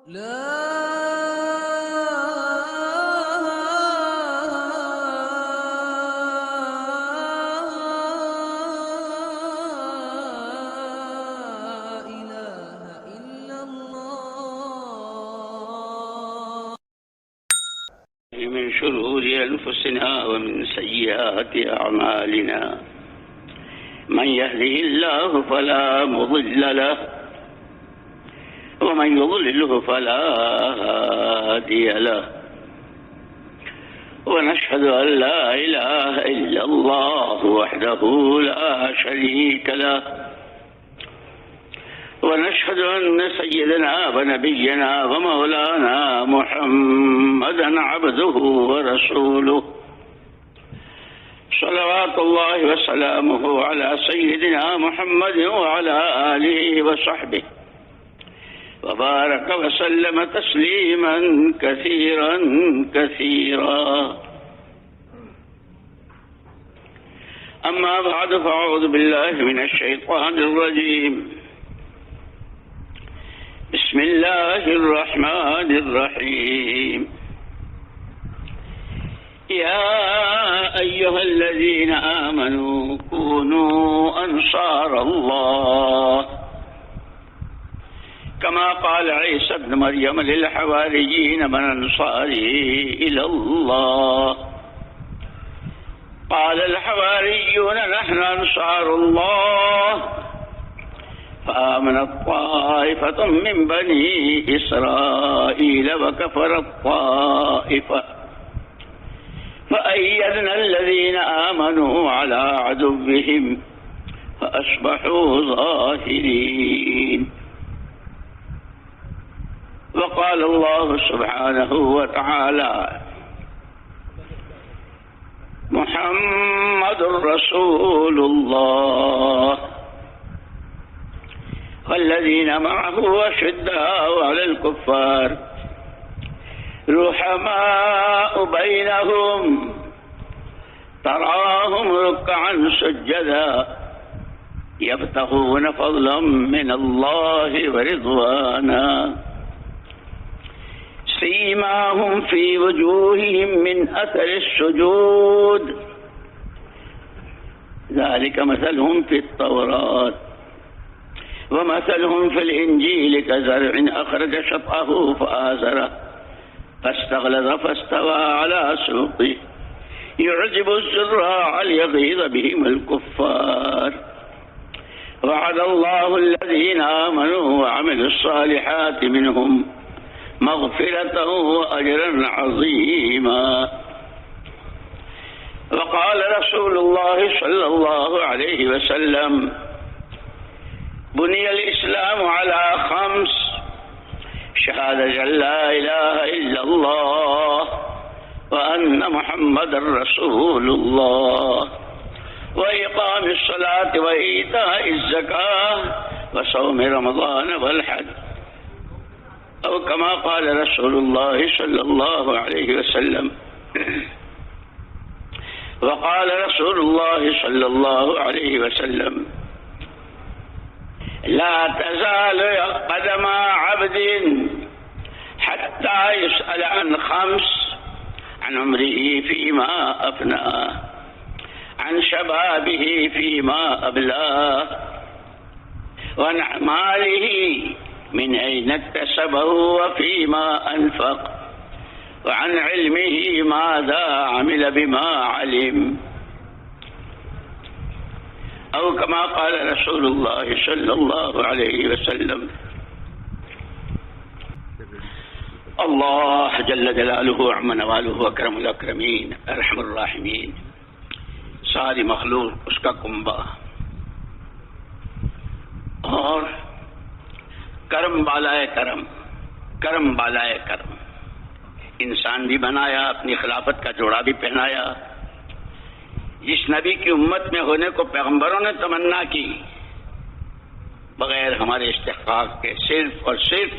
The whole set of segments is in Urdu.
من شرور أنفسنا ومن سيئات أعمالنا من يهده الله فلا مضل له ومن يضلله فلا هادي له ونشهد أن لا إله إلا الله وحده لا شريك له ونشهد أن سيدنا ونبينا ومولانا محمدا عبده ورسوله صلوات الله وسلامه على سيدنا محمد وعلى آله وصحبه وبارك وسلم تسليما كثيرا كثيرا. أما بعد فأعوذ بالله من الشيطان الرجيم. بسم الله الرحمن الرحيم. يا أيها الذين آمنوا كونوا أنصار الله كما قال عيسى ابن مريم للحواريين من أنصاري إلى الله قال الحواريون نحن أنصار الله فآمنت طائفة من بني إسرائيل وكفرت طائفة فأيدنا الذين آمنوا على عدوهم فأصبحوا ظاهرين. وقال الله سبحانه وتعالى محمد رسول الله والذين معه أشداء على الكفار رحماء بينهم تراهم ركعا سجدا يبتغون فضلا من الله ورضوانا سيماهم في وجوههم من أثر السجود ذلك مثلهم في التوراة ومثلهم في الإنجيل كزرع أخرج شطأه فآزره فاستغلظ فاستوى على سوقه يعجب الزراع ليغيظ بهم الكفار. وعد الله الذين آمنوا وعملوا الصالحات منهم مغفرة وأجرا عظيما. وقال رسول الله صلى الله عليه وسلم بني الإسلام على 5: شهادة أن لا إله إلا الله وأن محمد رسول الله وإقام الصلاة وإيتاء الزكاة وصوم رمضان والحج أو كما قال رسول الله صلى الله عليه وسلم. وقال رسول الله صلى الله عليه وسلم لا تزال قدم عبد حتى يسأل عن 5: عن عمره فيما أفناه عن شبابه فيما أبلاه وعن ماله من أين اكتسبه وفيما أنفق وعن علمه ماذا عمل بما علم أو كما قال رسول الله صلى الله عليه وسلم. اللہ جل جلالہ عم نوالہ اکرم الاکرمین ارحم الراحمین، ساری مخلوق اس کا کنبہ اور کرم بالائے کرم، کرم بالائے کرم، انسان بھی بنایا، اپنی خلافت کا جوڑا بھی پہنایا. جس نبی کی امت میں ہونے کو پیغمبروں نے تمنا کی بغیر ہمارے استحقاق کے، صرف اور صرف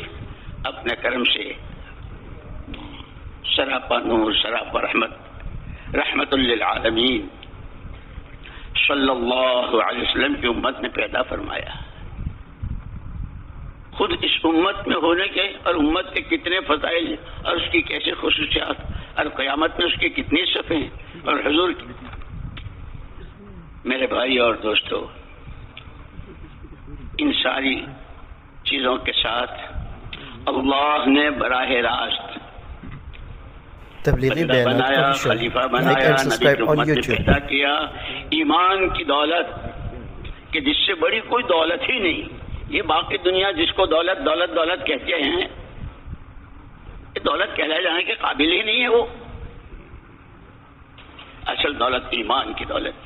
اپنے کرم سے سراپا نور، سراپا رحمت، رحمت للعالمین صلی اللہ علیہ وسلم کی امت نے پیدا فرمایا. خود اس امت میں ہونے کے اور امت کے کتنے فضائل اور اس کی کیسے خصوصیات اور قیامت میں اس کی کتنی صفیں اور حضور کی. میرے بھائی اور دوستو، ان ساری چیزوں کے ساتھ اللہ نے براہ راست تبلیغی بنایا، خلیفہ بنایا، نبی کی امت نے پیدا کیا. ایمان کی دولت کہ جس سے بڑی کوئی دولت ہی نہیں. یہ باقی دنیا جس کو دولت دولت دولت کہتے ہیں، یہ دولت کہلائے جانے کے قابل ہی نہیں ہے. وہ اصل دولت ایمان کی دولت،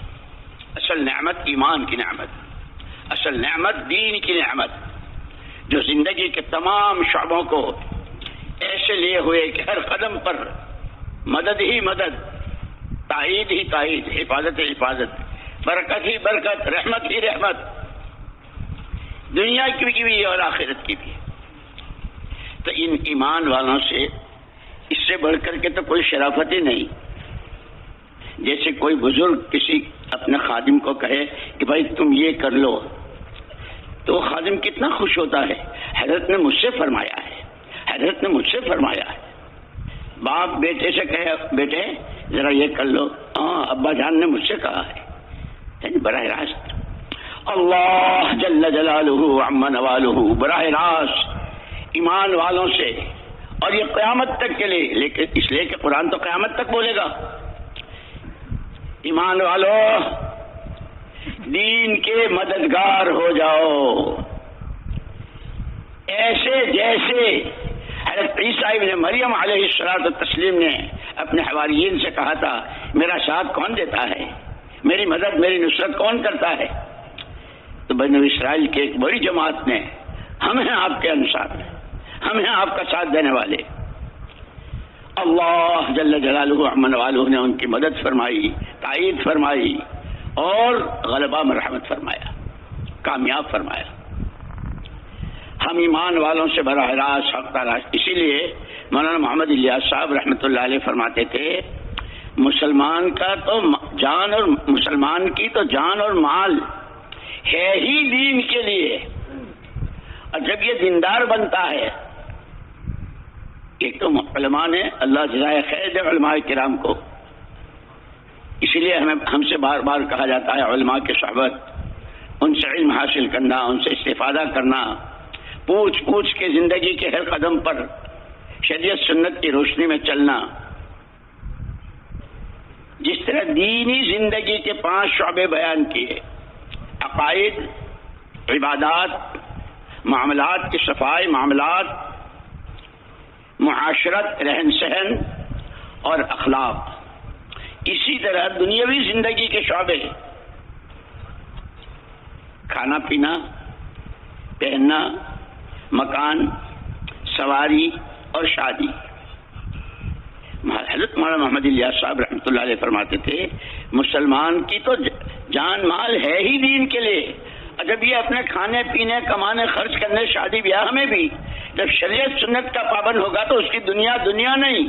اصل نعمت ایمان کی نعمت، اصل نعمت دین کی نعمت، جو زندگی کے تمام شعبوں کو ایسے لیے ہوئے کہ ہر قدم پر مدد ہی مدد، تائید ہی تائید، حفاظت ہی حفاظت، برکت ہی برکت، رحمت ہی رحمت، دنیا کی بھی اور آخرت کی بھی. تو ان ایمان والوں سے اس سے بڑھ کر کے تو کوئی شرافت ہی نہیں. جیسے کوئی بزرگ کسی اپنے خادم کو کہے کہ بھائی تم یہ کر لو، تو خادم کتنا خوش ہوتا ہے. حضرت نے مجھ سے فرمایا ہے، حضرت نے مجھ سے فرمایا ہے. باپ بیٹے سے کہے بیٹے ذرا یہ کر لو، ہاں ابا جان نے مجھ سے کہا ہے. یعنی براہ راست اللہ جل جلالہ عم نوالہ براہ راست ایمان والوں سے، اور یہ قیامت تک کے لیے، لیکن اس لیے کہ قرآن تو قیامت تک بولے گا. ایمان والو دین کے مددگار ہو جاؤ، ایسے جیسے حضرت عیسیٰ ابن مریم علیہ الصلوۃ والتسلیم نے اپنے حواریین سے کہا تھا میرا ساتھ کون دیتا ہے، میری مدد میری نصرت کون کرتا ہے. تو بنو اسرائیل کے ایک بڑی جماعت نے ہم ہیں آپ کے انصار، ہم ہیں آپ کا ساتھ دینے والے. اللہ جل جلالہ عم والہ نے ان کی مدد فرمائی، تائید فرمائی اور غلبہ مرحمت فرمایا، کامیاب فرمایا. ہم ایمان والوں سے براہ راست حق راست. اسی لیے مولانا محمد الیاس صاحب رحمۃ اللہ علیہ فرماتے تھے مسلمان کا تو جان اور مسلمان کی تو جان اور مال ہے ہی دین کے لیے، اور جب یہ دیندار بنتا ہے، ایک تو علماء نے اللہ جزائے خیر دے علماء کرام کو، اسی لیے ہم سے بار بار کہا جاتا ہے علماء کی صحبت، ان سے علم حاصل کرنا، ان سے استفادہ کرنا، پوچھ پوچھ کے زندگی کے ہر قدم پر شریعت سنت کی روشنی میں چلنا. جس طرح دینی زندگی کے 5 شعبے بیان کیے، عقائد، عبادات، معاملات کی صفائی، معاملات، معاشرت، رہن سہن اور اخلاق، اسی طرح دنیاوی زندگی کے شعبے، کھانا پینا، پہننا، مکان، سواری اور شادی. حضرت مولانا محمد الیاس صاحب رحمۃ اللہ علیہ فرماتے تھے مسلمان کی تو جان مال ہے ہی دین کے لیے، اور جب یہ اپنے کھانے پینے کمانے خرچ کرنے شادی بیاہ میں بھی جب شریعت سنت کا پابند ہوگا تو اس کی دنیا دنیا نہیں،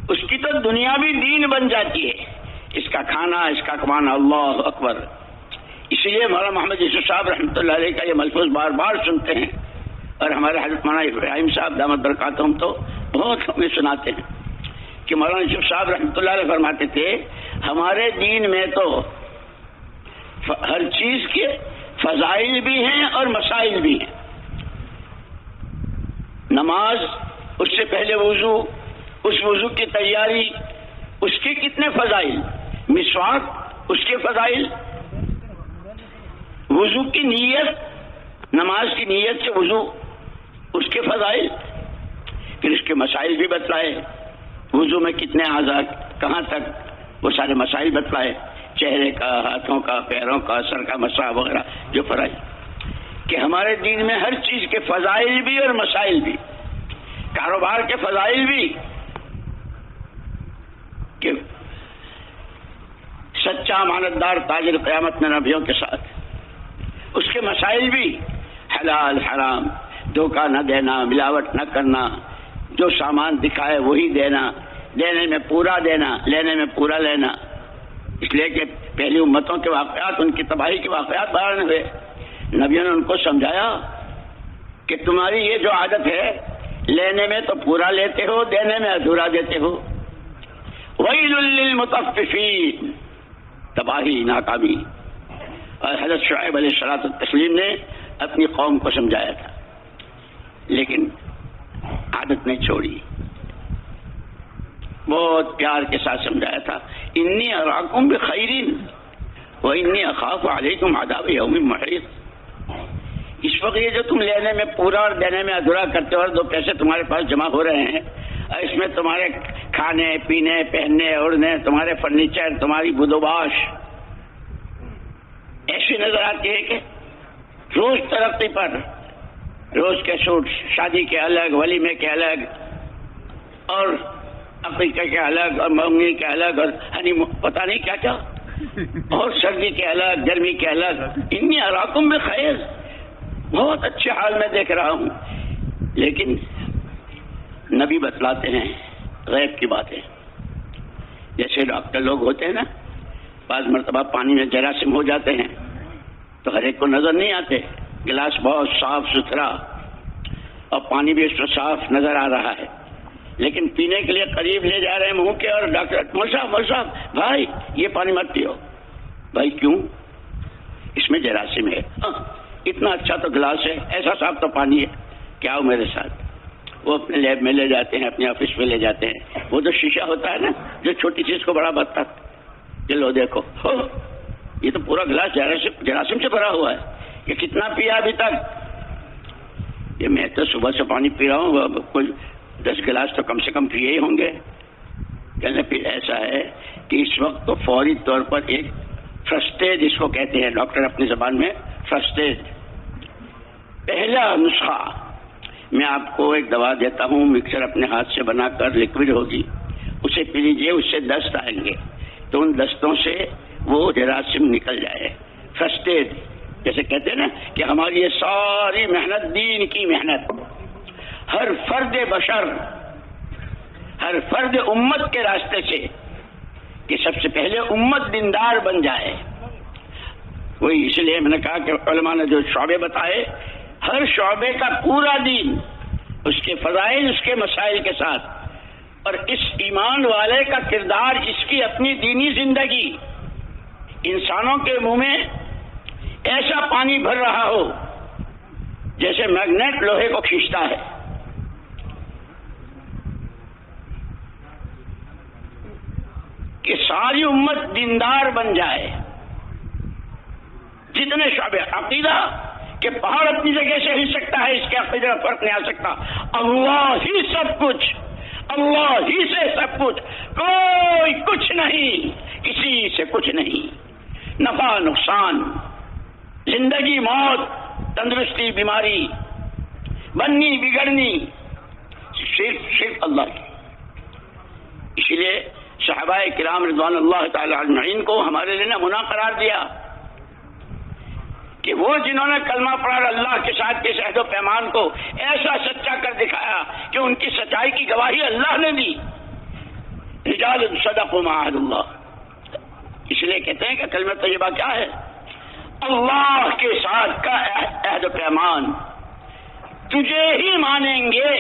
اس کی تو دنیا بھی دین بن جاتی ہے. اس کا کھانا، اس کا کمانا، اللہ اکبر. اسی لیے مولانا محمد یوسف صاحب رحمۃ اللہ علیہ کا یہ ملفوظ بار بار سنتے ہیں، اور ہمارے حضرت مولانا ابراہیم صاحب دامت برکاتہم تو بہت ہمیں سناتے ہیں کہ مولانا یوسف صاحب رحمۃ اللہ علیہ فرماتے تھے ہمارے دین میں تو ہر چیز کے فضائل بھی ہیں اور مسائل بھی ہیں. نماز، اس سے پہلے وضو، اس وضو کی تیاری، اس کے کتنے فضائل، مسواک، اس کے فضائل، وضو کی نیت، نماز کی نیت سے وضو، اس کے فضائل، پھر اس کے مسائل بھی بتلائے. وضو میں کتنے اعضاء، کہاں تک، وہ سارے مسائل بتلائے، چہرے کا، ہاتھوں کا، پیروں کا، سر کا مسح وغیرہ جو فرائض، کہ ہمارے دین میں ہر چیز کے فضائل بھی اور مسائل بھی، کاروبار کے فضائل بھی کہ سچا امانتدار تاجر قیامت میں نبیوں کے ساتھ، اس کے مسائل بھی حلال حرام، دھوکہ نہ دینا، ملاوٹ نہ کرنا، جو سامان دکھائے وہی دینا، دینے میں پورا دینا، لینے میں پورا لینا. اس لیے کہ پہلی امتوں کے واقعات، ان کی تباہی کے واقعات بیان ہوئے، نبیوں نے ان کو سمجھایا کہ تمہاری یہ جو عادت ہے، لینے میں تو پورا لیتے ہو، دینے میں ادھورا دیتے ہو۔ ویل للمطففین، تباہی، ناکامی۔ اور حضرت شعیب علیہ الصلوۃ والتسلیم نے اپنی قوم کو سمجھایا تھا، لیکن عادت نہیں چھوڑی، بہت پیار کے ساتھ سمجھایا تھا۔ انی اراکم بخیر وانی اخاف علیکم عذاب یوم محیط۔ اس وقت یہ جو تم لینے میں پورا اور دینے میں ادھورا کرتے ہو، اور دو پیسے تمہارے پاس جمع ہو رہے ہیں، اور اس میں تمہارے کھانے پینے پہننے اوڑھنے، تمہارے فرنیچر، تمہاری بدوباش ایسی نظر آتی ہے کہ روز ترقی پر، روز کے سوٹ، شادی کے الگ، ولیمے کے الگ، اور عقیقے کے الگ، اور منگنی کے الگ، اور پتہ نہیں کیا کیا، اور سردی کے الگ، گرمی کے الگ۔ انی اراکم بخیر، بہت اچھے حال میں دیکھ رہا ہوں، لیکن نبی بتلاتے ہیں غیب کی باتیں۔ جیسے ڈاکٹر لوگ ہوتے ہیں نا، بعض مرتبہ پانی میں جراثیم ہو جاتے ہیں تو ہر ایک کو نظر نہیں آتے، گلاس بہت صاف ستھرا اور پانی بھی اس میں صاف نظر آ رہا ہے، لیکن پینے کے لیے قریب لے جا رہے ہیں منہ کے، اور ڈاکٹر مول صاحب بھائی یہ پانی مت پیو۔ بھائی کیوں؟ اس میں جراثیم ہے۔ اتنا اچھا تو گلاس ہے، ایسا صاف تو پانی ہے، کیا ہو میرے ساتھ؟ وہ اپنے لیب میں لے جاتے ہیں، اپنے آفس میں لے جاتے ہیں، وہ جو شیشہ ہوتا ہے نا جو چھوٹی چیز کو بڑا بنتا، چلو دیکھو یہ تو پورا گلاس جراثیم سے بھرا ہوا ہے، یہ کتنا پیا ابھی تک؟ یہ میں تو صبح سے پانی پی رہا ہوں، کوئی 10 گلاس تو کم سے کم پیے ہی ہوں گے۔ کہنے پھر ایسا ہے کہ اس وقت تو فوری طور پر ایک فرسٹ ایڈ جس کو کہتے ہیں ڈاکٹر اپنی زبان میں، فرسٹ ایڈ، پہلا نسخہ، میں آپ کو ایک دوا دیتا ہوں، مکسر اپنے ہاتھ سے بنا کر لکوڈ ہوگی، اسے پی لیجیے، اس سے دست آئیں گے تو ان دستوں سے وہ جراثیم نکل جائے۔ فرسٹ ایڈ جیسے کہتے ہیں نا کہ ہماری یہ ساری محنت، دین کی محنت، ہر فرد بشر، ہر فرد امت کے راستے سے، کہ سب سے پہلے امت دیندار بن جائے۔ وہی اس لیے میں نے کہا کہ علماء نے جو شعبے بتائے، ہر شعبے کا پورا دین، اس کے فضائل، اس کے مسائل کے ساتھ، اور اس ایمان والے کا کردار، اس کی اپنی دینی زندگی، انسانوں کے منہ میں ایسا پانی بھر رہا ہو جیسے میگنیٹ لوہے کو کھینچتا ہے۔ کہ ساری امت دیندار بن جائے، جتنے شعبے، عقیدہ کہ پہاڑ اپنی جگہ سے ہل سکتا ہے، اس کے عقیدے میں فرق نہیں آ سکتا، اللہ ہی سب کچھ، اللہ ہی سے سب کچھ، کوئی کچھ نہیں، کسی سے کچھ نہیں، نفع نقصان، زندگی موت، تندرستی بیماری، بننی بگڑنی، صرف اللہ کی۔ اسی لیے صحابہ کرام رضوان اللہ تعالی اجمعین کو ہمارے لیے نمونہ قرار دیا کہ وہ جنہوں نے کلمہ پڑھا اور اللہ کے ساتھ کے عہد و پیمان کو ایسا سچا کر دکھایا کہ ان کی سچائی کی گواہی اللہ نے دی۔ رجال صدقوا ما عاهدوا اللہ، اس لیے کہتے ہیں کہ کلمہ طیبہ کیا ہے؟ اللہ کے ساتھ کا عہد و پیمان، تجھے ہی مانیں گے،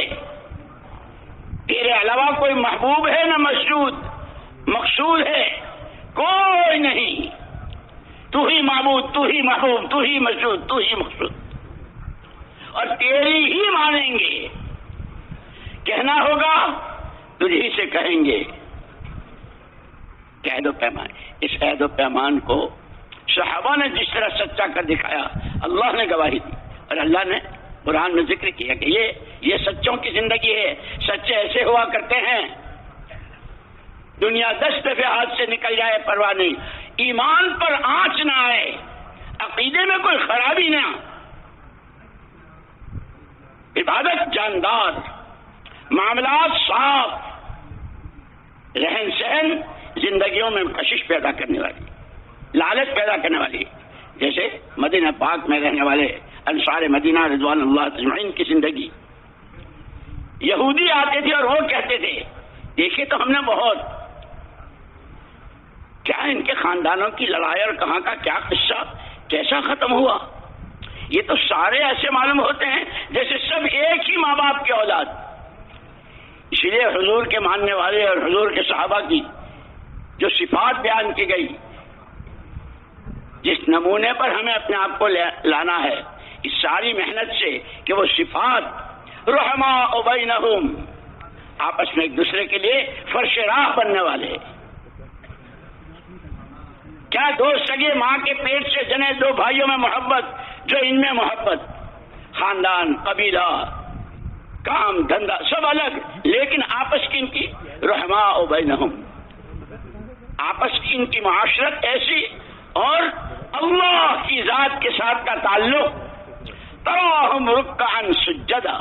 تیرے علاوہ کوئی محبوب ہے نہ مقصود ہے، کوئی نہیں، تو ہی معبود، تو ہی محبوب، تو ہی مقصود، تو ہی مقصود، اور تیری ہی مانیں گے، کہنا ہوگا تجھی سے کہیں گے۔ عہد و پیمان، اس عہد و پیمان کو صحابہ نے جس طرح سچا کر دکھایا، اللہ نے گواہی دی، اور اللہ نے قرآن میں ذکر کیا کہ یہ سچوں کی زندگی ہے۔ سچے ایسے ہوا کرتے ہیں، دنیا 10 دفعہ ہاتھ سے نکل جائے پرواہ نہیں، ایمان پر آنچ نہ آئے، عقیدے میں کوئی خرابی نہ، عبادت جاندار، معاملات صاف، رہن سہن زندگیوں میں کشش پیدا کرنے والی، لالچ پیدا کرنے والی، جیسے مدینہ پاک میں رہنے والے انصار مدینہ رضوان اللہ اجمعین کی زندگی۔ یہودی آتے تھے اور وہ کہتے تھے، دیکھے تو ہم نے بہت، کیا ان کے خاندانوں کی لڑائی اور کہاں کا کیا قصہ کیسا ختم ہوا، یہ تو سارے ایسے معلوم ہوتے ہیں جیسے سب ایک ہی ماں باپ کی اولاد. اس لیے حضور کے ماننے والے اور حضور کے صحابہ کی جو صفات بیان کی گئی، جس نمونے پر ہمیں اپنے آپ کو لانا ہے اس ساری محنت سے کہ وہ صفات رحماء بینہم، آپس میں ایک دوسرے کے لیے فرش راہ بننے والے. کیا دو سگے ماں کے پیٹ سے جنے دو بھائیوں میں محبت، جو ان میں محبت، خاندان، قبیلہ، کام دھندا سب الگ، لیکن آپس کی ان کی رحماء بینہم، آپس کی ان کی معاشرت ایسی، اور اللہ کی ذات کے ساتھ کا تعلق تراہم رکعا سجدا،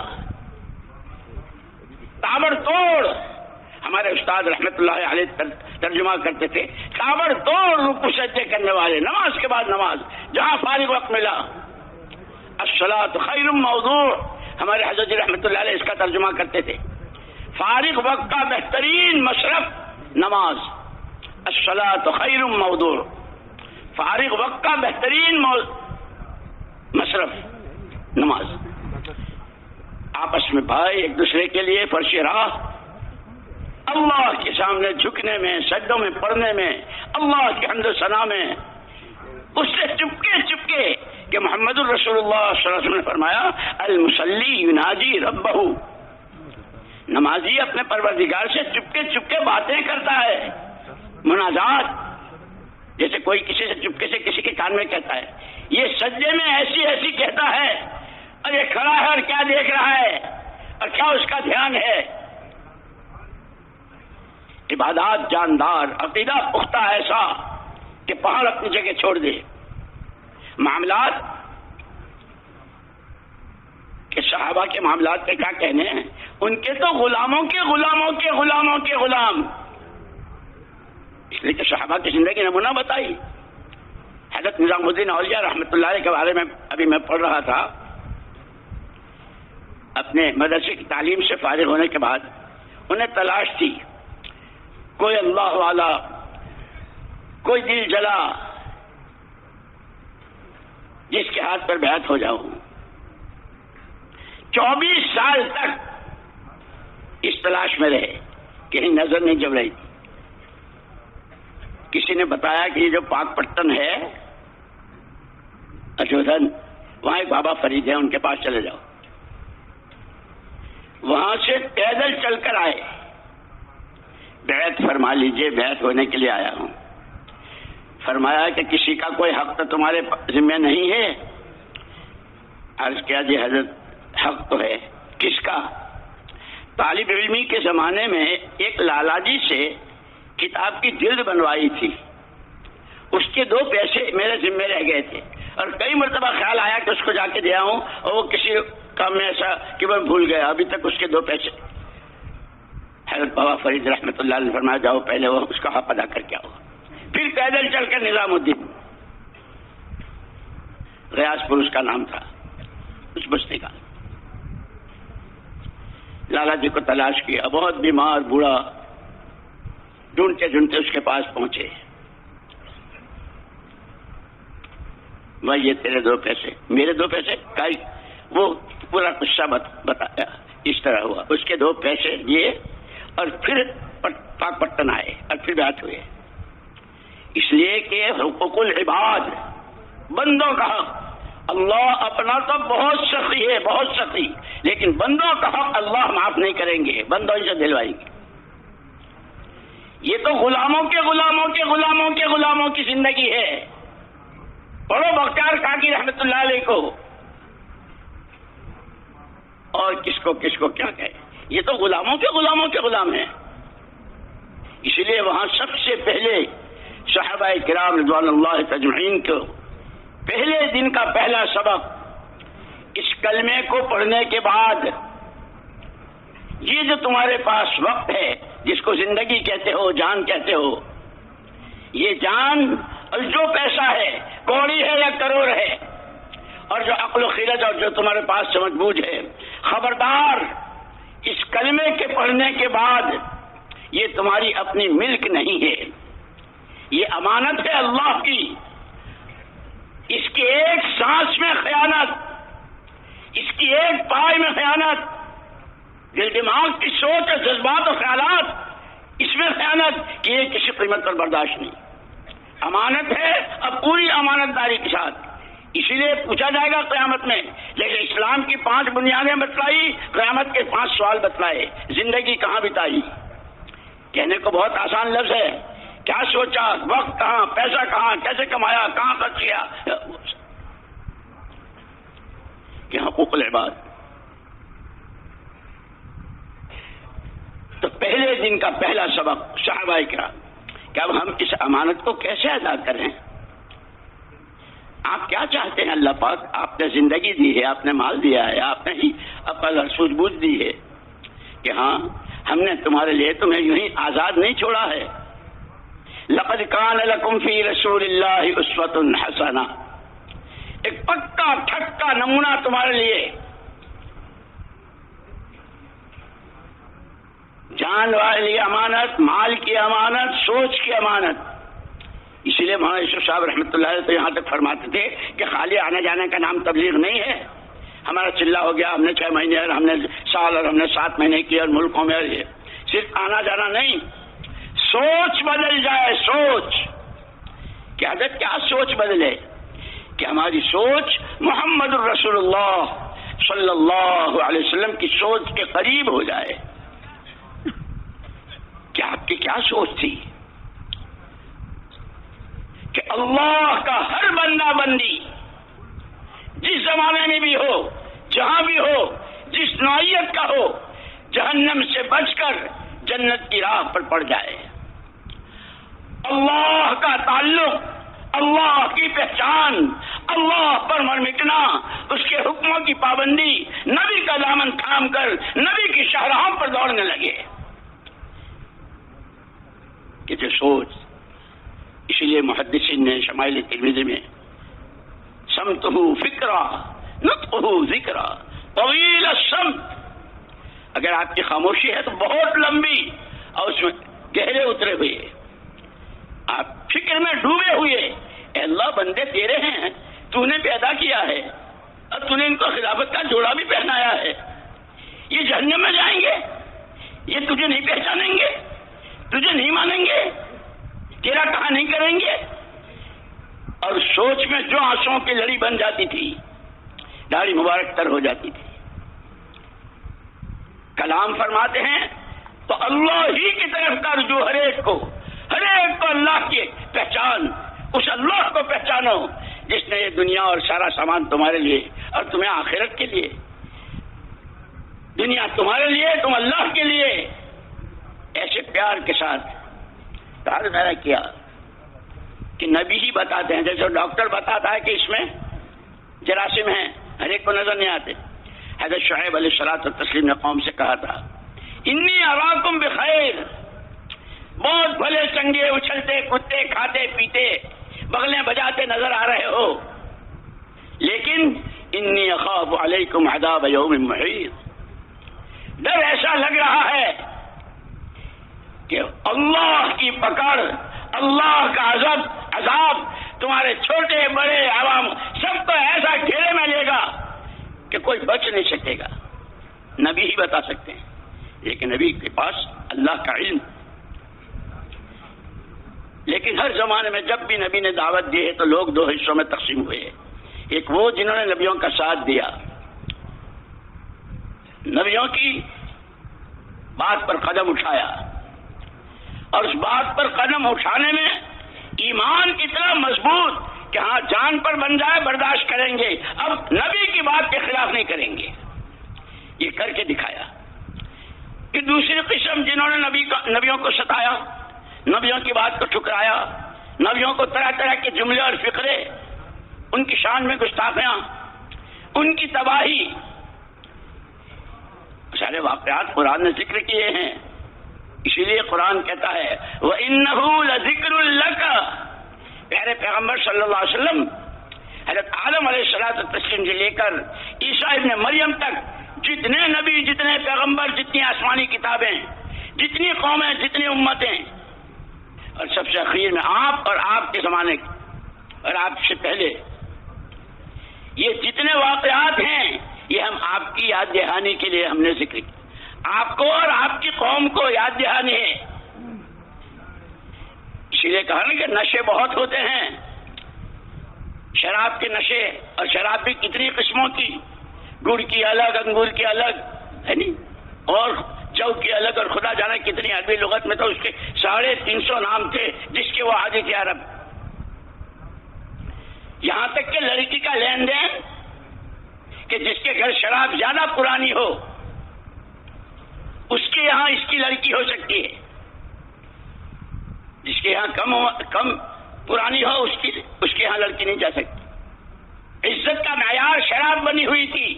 تابڑ توڑ. ہمارے استاد رحمت اللہ علیہ ترجمہ کرتے تھے، تابڑ توڑ رکوع سجدے کرنے والے، نماز کے بعد نماز، جہاں فارغ وقت ملا. الصلاۃ خیر موضوع، ہمارے حضرت جی رحمت اللہ علیہ اس کا ترجمہ کرتے تھے، فارغ وقت کا بہترین مصرف نماز. الصلاۃ خیر موضوع، فارغ وقت کا بہترین مصرف نماز. آپس میں بھائی ایک دوسرے کے لیے فرش راہ، اللہ کے سامنے جھکنے میں، سجدوں میں پڑھنے میں، اللہ کے حمد و ثنا میں، اس سے چپکے چپکے کہ محمد الرسول اللہ صلی اللہ علیہ وسلم نے فرمایا المصلی یناجی ربہ، نمازی اپنے پروردگار سے چپکے چپکے باتیں کرتا ہے، مناجات، جیسے کوئی کسی سے چپکے سے کسی کے کان میں کہتا ہے. یہ سجدے میں ایسی ایسی کہتا ہے، اور یہ کھڑا ہے اور کیا دیکھ رہا ہے اور کیا اس کا دھیان ہے. عبادات جاندار، عقیدہ پختہ ایسا کہ پہاڑ اپنی جگہ چھوڑ دے. معاملات کہ صحابہ کے معاملات کے کیا کہنے ہیں، ان کے تو غلاموں کے غلاموں کے غلاموں کے غلام، اس لیے کہ صحابہ کی زندگی نمونہ بتائی. حضرت نظام الدین اولیاء رحمۃ اللہ علیہ کے بارے میں ابھی میں پڑھ رہا تھا. اپنے مدرسے کی تعلیم سے فارغ ہونے کے بعد انہیں تلاش تھی کوئی اللہ والا، کوئی دل جلا جس کے ہاتھ پر بیعت ہو جاؤں. 24 سال تک اس تلاش میں رہے، کہیں نظر نہیں جب رہی. کسی نے بتایا کہ یہ جو پاک پٹن ہے اجودھن، وہاں ایک بابا فرید ہے، ان کے پاس چلے جاؤ. وہاں سے پیدل چل کر آئے، بیعت فرما لیجئے، بیعت ہونے کے لیے آیا ہوں. فرمایا کہ کسی کا کوئی حق تو تمہارے ذمہ نہیں ہے. عرض کیا جی حضرت حق تو ہے. کس کا؟ طالب علمی کے زمانے میں ایک لالا جی سے کتاب کی جلد بنوائی تھی، اس کے 2 پیسے میرے ذمہ رہ گئے تھے، اور کئی مرتبہ خیال آیا کہ اس کو جا کے دیا ہوں، اور وہ کسی کام میں ایسا کہ میں بھول گیا، ابھی تک اس کے 2 پیسے. حضرت بابا فرید رحمۃ اللہ علیہ نے فرمایا جاؤ پہلے وہ اس کا حق ادا کر کے آؤ. پھر پیدل چل کر نظام الدین، ریاض پور اس کا نام تھا، اس بستی کا، لالا جی کو تلاش کیا، بہت بیمار بوڑھا، ڈھونڈتے ڈھونڈتے اس کے پاس پہنچے. بھائی یہ تیرے 2 پیسے، میرے 2 پیسے کائی، وہ پورا قصہ بتایا. اس طرح ہوا، اس کے 2 پیسے دیے اور پھر پاک پٹن آئے اور پھر بیعت ہوئے. اس لیے کہ حقوق العباد، بندوں کا حق، اللہ اپنا تو بہت سخی ہے، بہت سخی، لیکن بندوں کا حق اللہ معاف نہیں کریں گے، بندوں سے دلوائیں گے. یہ تو غلاموں کے غلاموں کے غلاموں کے غلاموں کی زندگی ہے. پڑھو بختیار کاکی رحمت اللہ علیہ کو، اور کس کو کیا کہے. یہ تو غلاموں کے غلام ہیں. اس لیے وہاں سب سے پہلے صحابہ کرام رضوان اللہ تجمعین کو پہلے دن کا پہلا سبق اس کلمے کو پڑھنے کے بعد، یہ جو تمہارے پاس وقت ہے جس کو زندگی کہتے ہو، جان کہتے ہو، یہ جان اور جو پیسہ ہے، کوڑی ہے یا کروڑ ہے، اور جو عقل و خیرت اور جو تمہارے پاس سمجھ بوجھ ہے، خبردار اس کلمے کے پڑھنے کے بعد یہ تمہاری اپنی ملک نہیں ہے، یہ امانت ہے اللہ کی. اس اس کی ایک سانس میں خیانت، اس کی ایک پائے میں خیانت، دل دماغ کی سوچ اور جذبات اور خیالات اس میں خیانت کہ یہ کسی قیمت پر برداشت نہیں. امانت ہے، اب پوری امانت داری کے ساتھ. اسی لیے پوچھا جائے گا قیامت میں. لیکن اسلام کی 5 بنیادیں بتلائی، قیامت کے 5 سوال بتلائے. زندگی کہاں بتائی؟ کہنے کو بہت آسان لفظ ہے. کیا سوچا، وقت کہاں، پیسہ کہاں، کیسے کمایا، کہاں خرچ کیا. کہ حقوق العباد. تو پہلے دن کا پہلا سبق صحابہ کرام کہ اب ہم اس امانت کو کیسے ادا کریں. آپ کیا چاہتے ہیں اللہ پاک؟ آپ نے زندگی دی ہے، آپ نے مال دیا ہے، آپ نے ہی عقل اور سوجھ بوجھ دی ہے کہ ہاں ہم نے تمہارے لیے تمہیں یوں ہی آزاد نہیں چھوڑا ہے. لقد کان لکم فی رسول اللہ اسوۃ حسنہ، ایک پکا ٹھکا نمونہ تمہارے لیے. جان والی امانت، مال کی امانت، سوچ کی امانت. اسی لیے مولانا یوسف صاحب رحمۃ اللہ علیہ تو یہاں تک فرماتے تھے کہ خالی آنے جانے کا نام تبلیغ نہیں ہے. ہمارا چلہ ہو گیا، ہم نے 6 مہینے اور ہم نے سال اور ہم نے 7 مہینے کیے اور ملکوں میں یہ صرف آنا جانا نہیں، سوچ بدل جائے. سوچ کہ حضرت کیا سوچ بدلے؟ کہ ہماری سوچ محمد الرسول اللہ صلی اللہ علیہ وسلم کی سوچ کے قریب ہو جائے. کہ آپ کی کیا سوچ تھی کہ اللہ کا ہر بندہ بندی جس زمانے میں بھی ہو، جہاں بھی ہو، جس نوعیت کا ہو، جہنم سے بچ کر جنت کی راہ پر پڑ جائے. اللہ کا تعلق، اللہ کی پہچان، اللہ پر مٹنا، اس کے حکموں کی پابندی، نبی کا دامن تھام کر نبی کی شاہراہوں پر دوڑنے لگے. کہ جو سوچ، اسی لیے محدثین نے شمائل ترمذی میں سمتہ فکرہ نطقہ ذکرہ طویل السمت، اگر آپ کی خاموشی ہے تو بہت لمبی اور اس میں گہرے اترے ہوئے، آپ فکر میں ڈوبے ہوئے. اے اللہ بندے تیرے ہیں، تو نے پیدا کیا ہے اور تو نے ان کو خلافت کا جوڑا بھی پہنایا ہے. یہ جہنم میں جائیں گے، یہ تجھے نہیں پہچانیں گے، تجھے نہیں مانیں گے، تیرا کہا نہیں کریں گے. اور سوچ میں جو آنسوؤں کی لڑی بن جاتی تھی، داڑھی مبارک تر ہو جاتی تھی. کلام فرماتے ہیں تو اللہ ہی کی طرف کا رجوع، ہر ایک کو اللہ کی پہچان، اس اللہ کو پہچانو جس نے یہ دنیا اور سارا سامان تمہارے لیے اور تمہیں آخرت کے لیے. دنیا تمہارے لیے، تم اللہ کے لیے. ایسے پیار کے ساتھ پیدا کیا کہ نبی ہی بتاتے ہیں. جیسے ڈاکٹر بتاتا ہے کہ اس میں جراثیم ہیں، ہر ایک کو نظر نہیں آتے. حضرت شعیب علیہ الصلوۃ والتسلیم نے قوم سے کہا تھا انی اراکم بخیر، بہت بھلے چنگے، اچھلتے کودتے کھاتے پیتے بغلیں بجاتے نظر آ رہے ہو، لیکن انی اخاف علیکم عذاب یوم محیط، ڈر ایسا لگ رہا ہے کہ اللہ کی پکڑ، اللہ کا عذاب تمہارے چھوٹے بڑے عوام سب کو ایسا گھیرے میں لے گا کہ کوئی بچ نہیں سکے گا. نبی ہی بتا سکتے ہیں، لیکن نبی کے پاس اللہ کا علم. لیکن ہر زمانے میں جب بھی نبی نے دعوت دی ہے تو لوگ 2 حصوں میں تقسیم ہوئے. ایک وہ جنہوں نے نبیوں کا ساتھ دیا، نبیوں کی بات پر قدم اٹھایا، اور اس بات پر قدم اٹھانے میں ایمان اتنا مضبوط کہ ہاں جان پر بن جائے برداشت کریں گے، اب نبی کی بات کے خلاف نہیں کریں گے. یہ کر کے دکھایا. کہ دوسری قسم جنہوں نے نبیوں کو ستایا، نبیوں کی بات کو ٹھکرایا، نبیوں کو طرح طرح کے جملے اور فقرے، ان کی شان میں گستاخیاں، ان کی تباہی، سارے واقعات قرآن نے ذکر کیے ہیں. اسی لیے قرآن کہتا ہے وَإِنَّهُ لَذِكْرٌ لَكَ، پیارے پیغمبر صلی اللہ علیہ وسلم حضرت آدم علیہ السلام سے لے کر عیسیٰ ابن مریم تک جتنے نبی، جتنے پیغمبر، جتنی آسمانی کتابیں، جتنی قومیں، جتنی امتیں، اور سب سے اخیر میں آپ اور آپ کے زمانے اور آپ سے پہلے یہ جتنے واقعات ہیں یہ ہم آپ کی یاد دہانی کے لیے ہم نے ذکر کیا، آپ کو اور آپ کی قوم کو یاد دہانی ہے۔ اسی لیے کہا نا کہ نشے بہت ہوتے ہیں، شراب کے نشے، اور شراب بھی کتنی قسموں کی، گڑ کی الگ، انگور کی الگ ہے نہیں، اور جو کی الگ، اور خدا جانے کتنی عربی لغت میں تو اس کے 350 نام تھے جس کے وہ عادی تھے عرب۔ یہاں تک کہ لڑکی کا لین دین، کہ جس کے گھر شراب زیادہ پرانی ہو اس کے یہاں اس کی لڑکی ہو سکتی ہے، جس کے یہاں کم پرانی ہو اس کے یہاں لڑکی نہیں جا سکتی۔ عزت کا معیار شراب بنی ہوئی تھی۔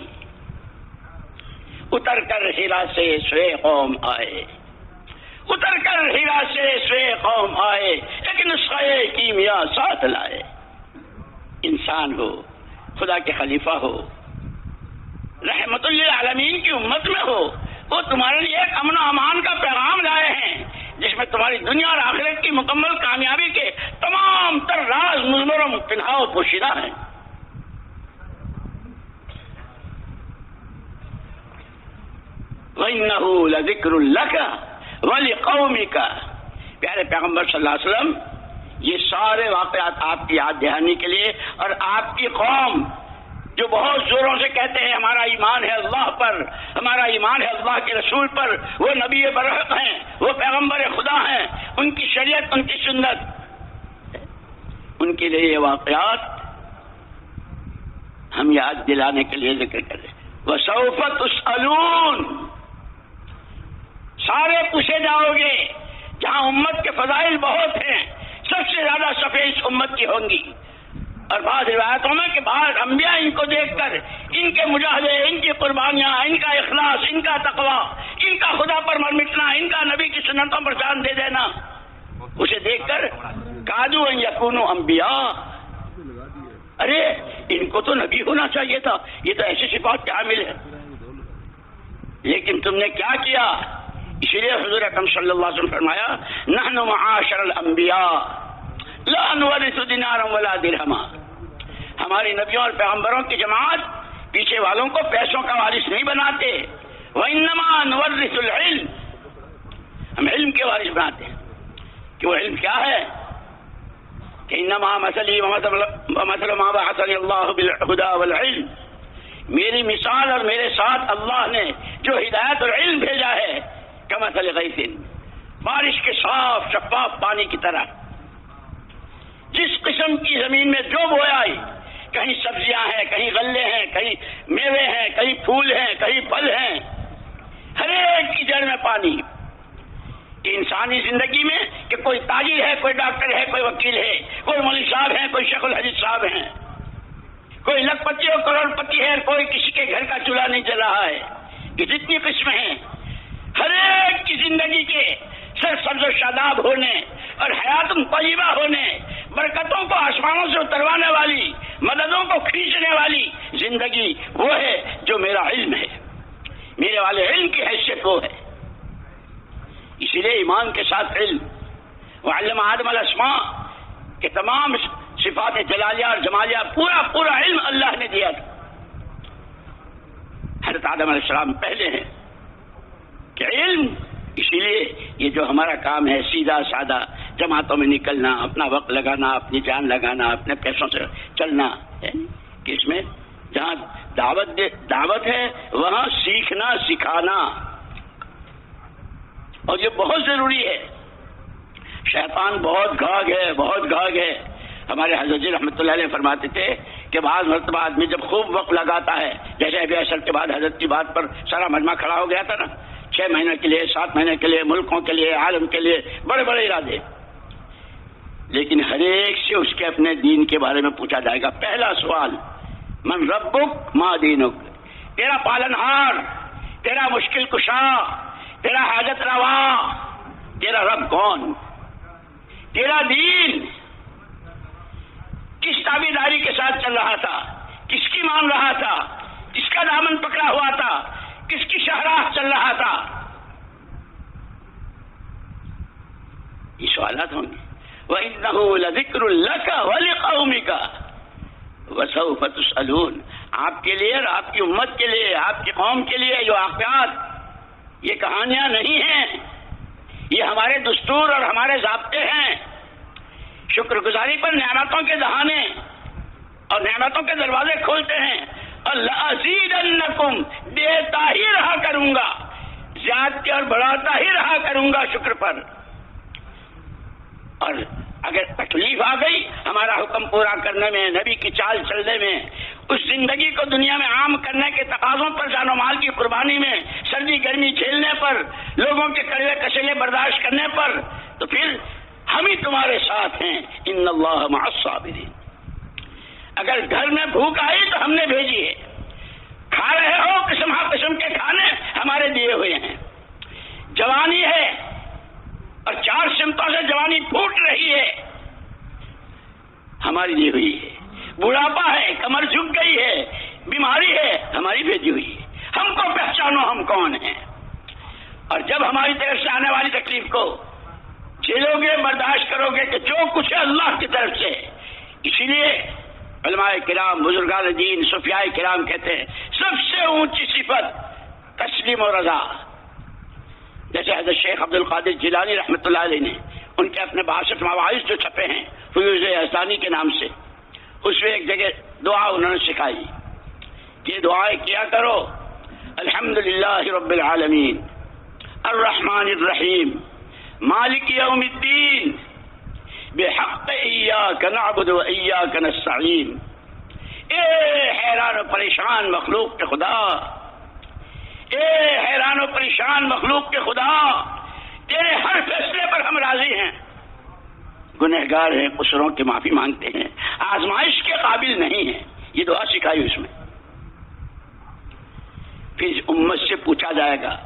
اتر کر ہیرا سے سوے قوم آئے، اتر کر ہیرا سے سوے قوم آئے، ایک نسخہ کیمیا ساتھ لائے۔ انسان ہو، خدا کے خلیفہ ہو، رحمت للعالمین کی امت میں ہو، وہ تمہارے لیے ایک امن و امان کا پیغام لائے ہیں جس میں تمہاری دنیا اور آخرت کی مکمل کامیابی کے تمام تر راز مضمر و پنہا و پوشیدہ ہیں۔ وَإِنَّهُ لَذِكْرٌ لَكَ وَلِقَوْمِكَ۔ پیارے پیغمبر صلی اللہ علیہ وسلم، یہ سارے واقعات آپ کی یاد دہانی کے لیے، اور آپ کی قوم جو بہت زوروں سے کہتے ہیں ہمارا ایمان ہے اللہ پر، ہمارا ایمان ہے اللہ کے رسول پر، وہ نبی برحق ہیں، وہ پیغمبر خدا ہیں، ان کی شریعت، ان کی سنت، ان کے لیے یہ واقعات ہم یاد دلانے کے لیے ذکر کریں۔ وَسَوْفَ تُسْأَلُونَ، سارے پوچھے جاؤ گے۔ جہاں امت کے فضائل بہت ہیں، سب سے زیادہ صفحے اس امت کی ہوں گی، اور بعض روایتوں میں کہ بعض انبیاء ان کو دیکھ کر ان کے مجاہدے، ان کی قربانیاں، ان کا اخلاص، ان کا تقوی، ان کا خدا پر مر مٹنا، ان کا نبی کی سنتوں پر جان دے دینا، اسے دیکھ کر کادو ان یکونوا انبیاء، ارے ان کو تو نبی ہونا چاہیے تھا، یہ تو ایسی صفات کے حامل ہے، لیکن تم نے کیا کیا؟ اسی لیے حضور اکرم صلی اللہ علیہ وسلم فرمایا، نحن معاشر الانبیاء لا نورث دینارا ولا درہما، ہماری نبیوں اور پیغمبروں کی جماعت پیچھے والوں کو پیسوں کا وارث نہیں بناتے، وانما نورث العلم، ہم علم کے وارث بناتے ہیں۔ کہ وہ علم کیا ہے؟ کہ انما مثلی ومثل ما بعثنی اللہ بالہدی والعلم، میری مثال اور میرے ساتھ اللہ نے جو ہدایت اور علم بھیجا ہے، کمثل غیث، بارش کے صاف شفاف پانی کی طرح، جس قسم کی زمین میں جو بویائی، کہیں سبزیاں ہیں، کہیں غلے ہیں، کہیں میوے ہیں، کہیں پھول ہیں، کہیں پھل ہیں، ہر ایک کی جڑ میں پانی۔ کہ انسانی زندگی میں کہ کوئی تاجر ہے، کوئی ڈاکٹر ہے، کوئی وکیل ہے، کوئی مولوی صاحب ہے، کوئی شیخ الحدیث صاحب ہیں، کوئی لکھ پتی اور کروڑ پتی ہے، کوئی کسی کے گھر کا چولہا نہیں جل رہا ہے، یہ جتنی قسمیں ہیں، ہر ایک کی زندگی کے سر سبز و شاداب ہونے اور حیات طیبہ ہونے، برکتوں کو آسمانوں سے اتروانے والی، مددوں کو کھینچنے والی زندگی وہ ہے جو میرا علم ہے، میرے والے علم کی حیثیت وہ ہے۔ اسی لیے ایمان کے ساتھ علم، وعلم آدم الاسماء کہ تمام صفات جلالیہ اور جمالیہ پورا علم اللہ نے دیا تھا۔ حضرت آدم علیہ السلام پہلے ہیں کہ علم، اسی لیے یہ جو ہمارا کام ہے سیدھا سادہ جماعتوں میں نکلنا، اپنا وقت لگانا، اپنی جان لگانا، اپنے پیسوں سے چلنا ہے کہ اس میں جہاں دعوت ہے وہاں سیکھنا سکھانا، اور یہ بہت ضروری ہے۔ شیطان بہت گھاگ ہے۔ ہمارے حضرت جی رحمۃ اللہ علیہ فرماتے تھے کہ بعض مرتبہ آدمی جب خوب وقت لگاتا ہے، جیسے ابھی عصر کے بعد حضرت کی بات پر سارا مجمع کھڑا ہو گیا تھا نا، 6 مہینے کے لیے، 7 مہینے کے لیے، ملکوں کے لیے، عالم کے لیے، بڑے بڑے ارادے، لیکن ہر ایک سے اس کے اپنے دین کے بارے میں پوچھا جائے گا۔ پہلا سوال، من ربک ما دینک، تیرا پالنہار، تیرا مشکل کشا، تیرا حاجت روا، تیرا رب کون؟ تیرا دین کس تابعداری کے ساتھ چل رہا تھا؟ کس کی مان رہا تھا؟ کس کا دامن پکڑا ہوا تھا؟ کس کی شاہراہ چل رہا تھا؟ یہ سوالات ہوں گے۔ وَإِنَّهُ لَذِكْرٌ لَكَ وَلِقَوْمِكَ وسوف تسألون، آپ کے لیے اور آپ کی امت کے لیے، آپ کی قوم کے لیے یہ واقعات، یہ کہانیاں نہیں ہیں، یہ ہمارے دستور اور ہمارے ضابطے ہیں۔ شکر گزاری پر نعمتوں کے دہانے اور نعمتوں کے دروازے کھولتے ہیں، اور لَأَزِيدَنَّكُمْ، دیتا ہی رہا کروں گا، زیادتی اور بڑھاتا ہی رہا کروں گا شکر پر۔ اور اگر تکلیف آ گئی ہمارا حکم پورا کرنے میں، نبی کی چال چلنے میں، اس زندگی کو دنیا میں عام کرنے کے تقاضوں پر، جان و مال کی قربانی میں، سردی گرمی جھیلنے پر، لوگوں کے کڑوے کشیلے برداشت کرنے پر، تو پھر ہم ہی تمہارے ساتھ ہیں، ان اللہ مع الصابرین۔ اگر گھر میں بھوک آئی تو ہم نے بھیجی ہے، کھا رہے ہو قسم ہر قسم کے کھانے ہمارے دیے ہوئے ہیں، جوانی ہے اور 4 سمتوں سے جوانی پھوٹ رہی ہے، ہماری دی ہوئی ہے، بڑھاپا ہے، کمر جھک گئی ہے، بیماری ہے، ہماری بھیجی ہوئی ہے، ہم کو پہچانو ہم کون ہیں۔ اور جب ہماری طرف سے آنے والی تکلیف کو جھیلو گے، برداشت کرو گے کہ جو کچھ ہے اللہ کی طرف سے۔ اسی لیے علماء کرام، بزرگان دین، صوفیاء کرام کہتے ہیں سب سے اونچی صفت تسلیم و رضا۔ جیسے حضرت شیخ عبد القادر جیلانی رحمۃ اللہ علیہ نے ان کے اپنے 62 مواعظ جو چھپے ہیں فیوض احسانی کے نام سے، اس میں ایک جگہ دعا انہوں نے سکھائی کہ دعائیں کیا کرو، الحمدللہ رب العالمین الرحمن الرحیم مالک یوم الدین بحق ایاک نعبد و ایاک نستعین۔ اے حیران و پریشان مخلوق کے خدا، اے حیران و پریشان مخلوق کے خدا، تیرے ہر فیصلے پر ہم راضی ہیں، گنہگار ہیں، قصوروں کی معافی مانگتے ہیں، آزمائش کے قابل نہیں ہیں۔ یہ دعا سکھائی اس میں۔ پھر امت سے پوچھا جائے گا،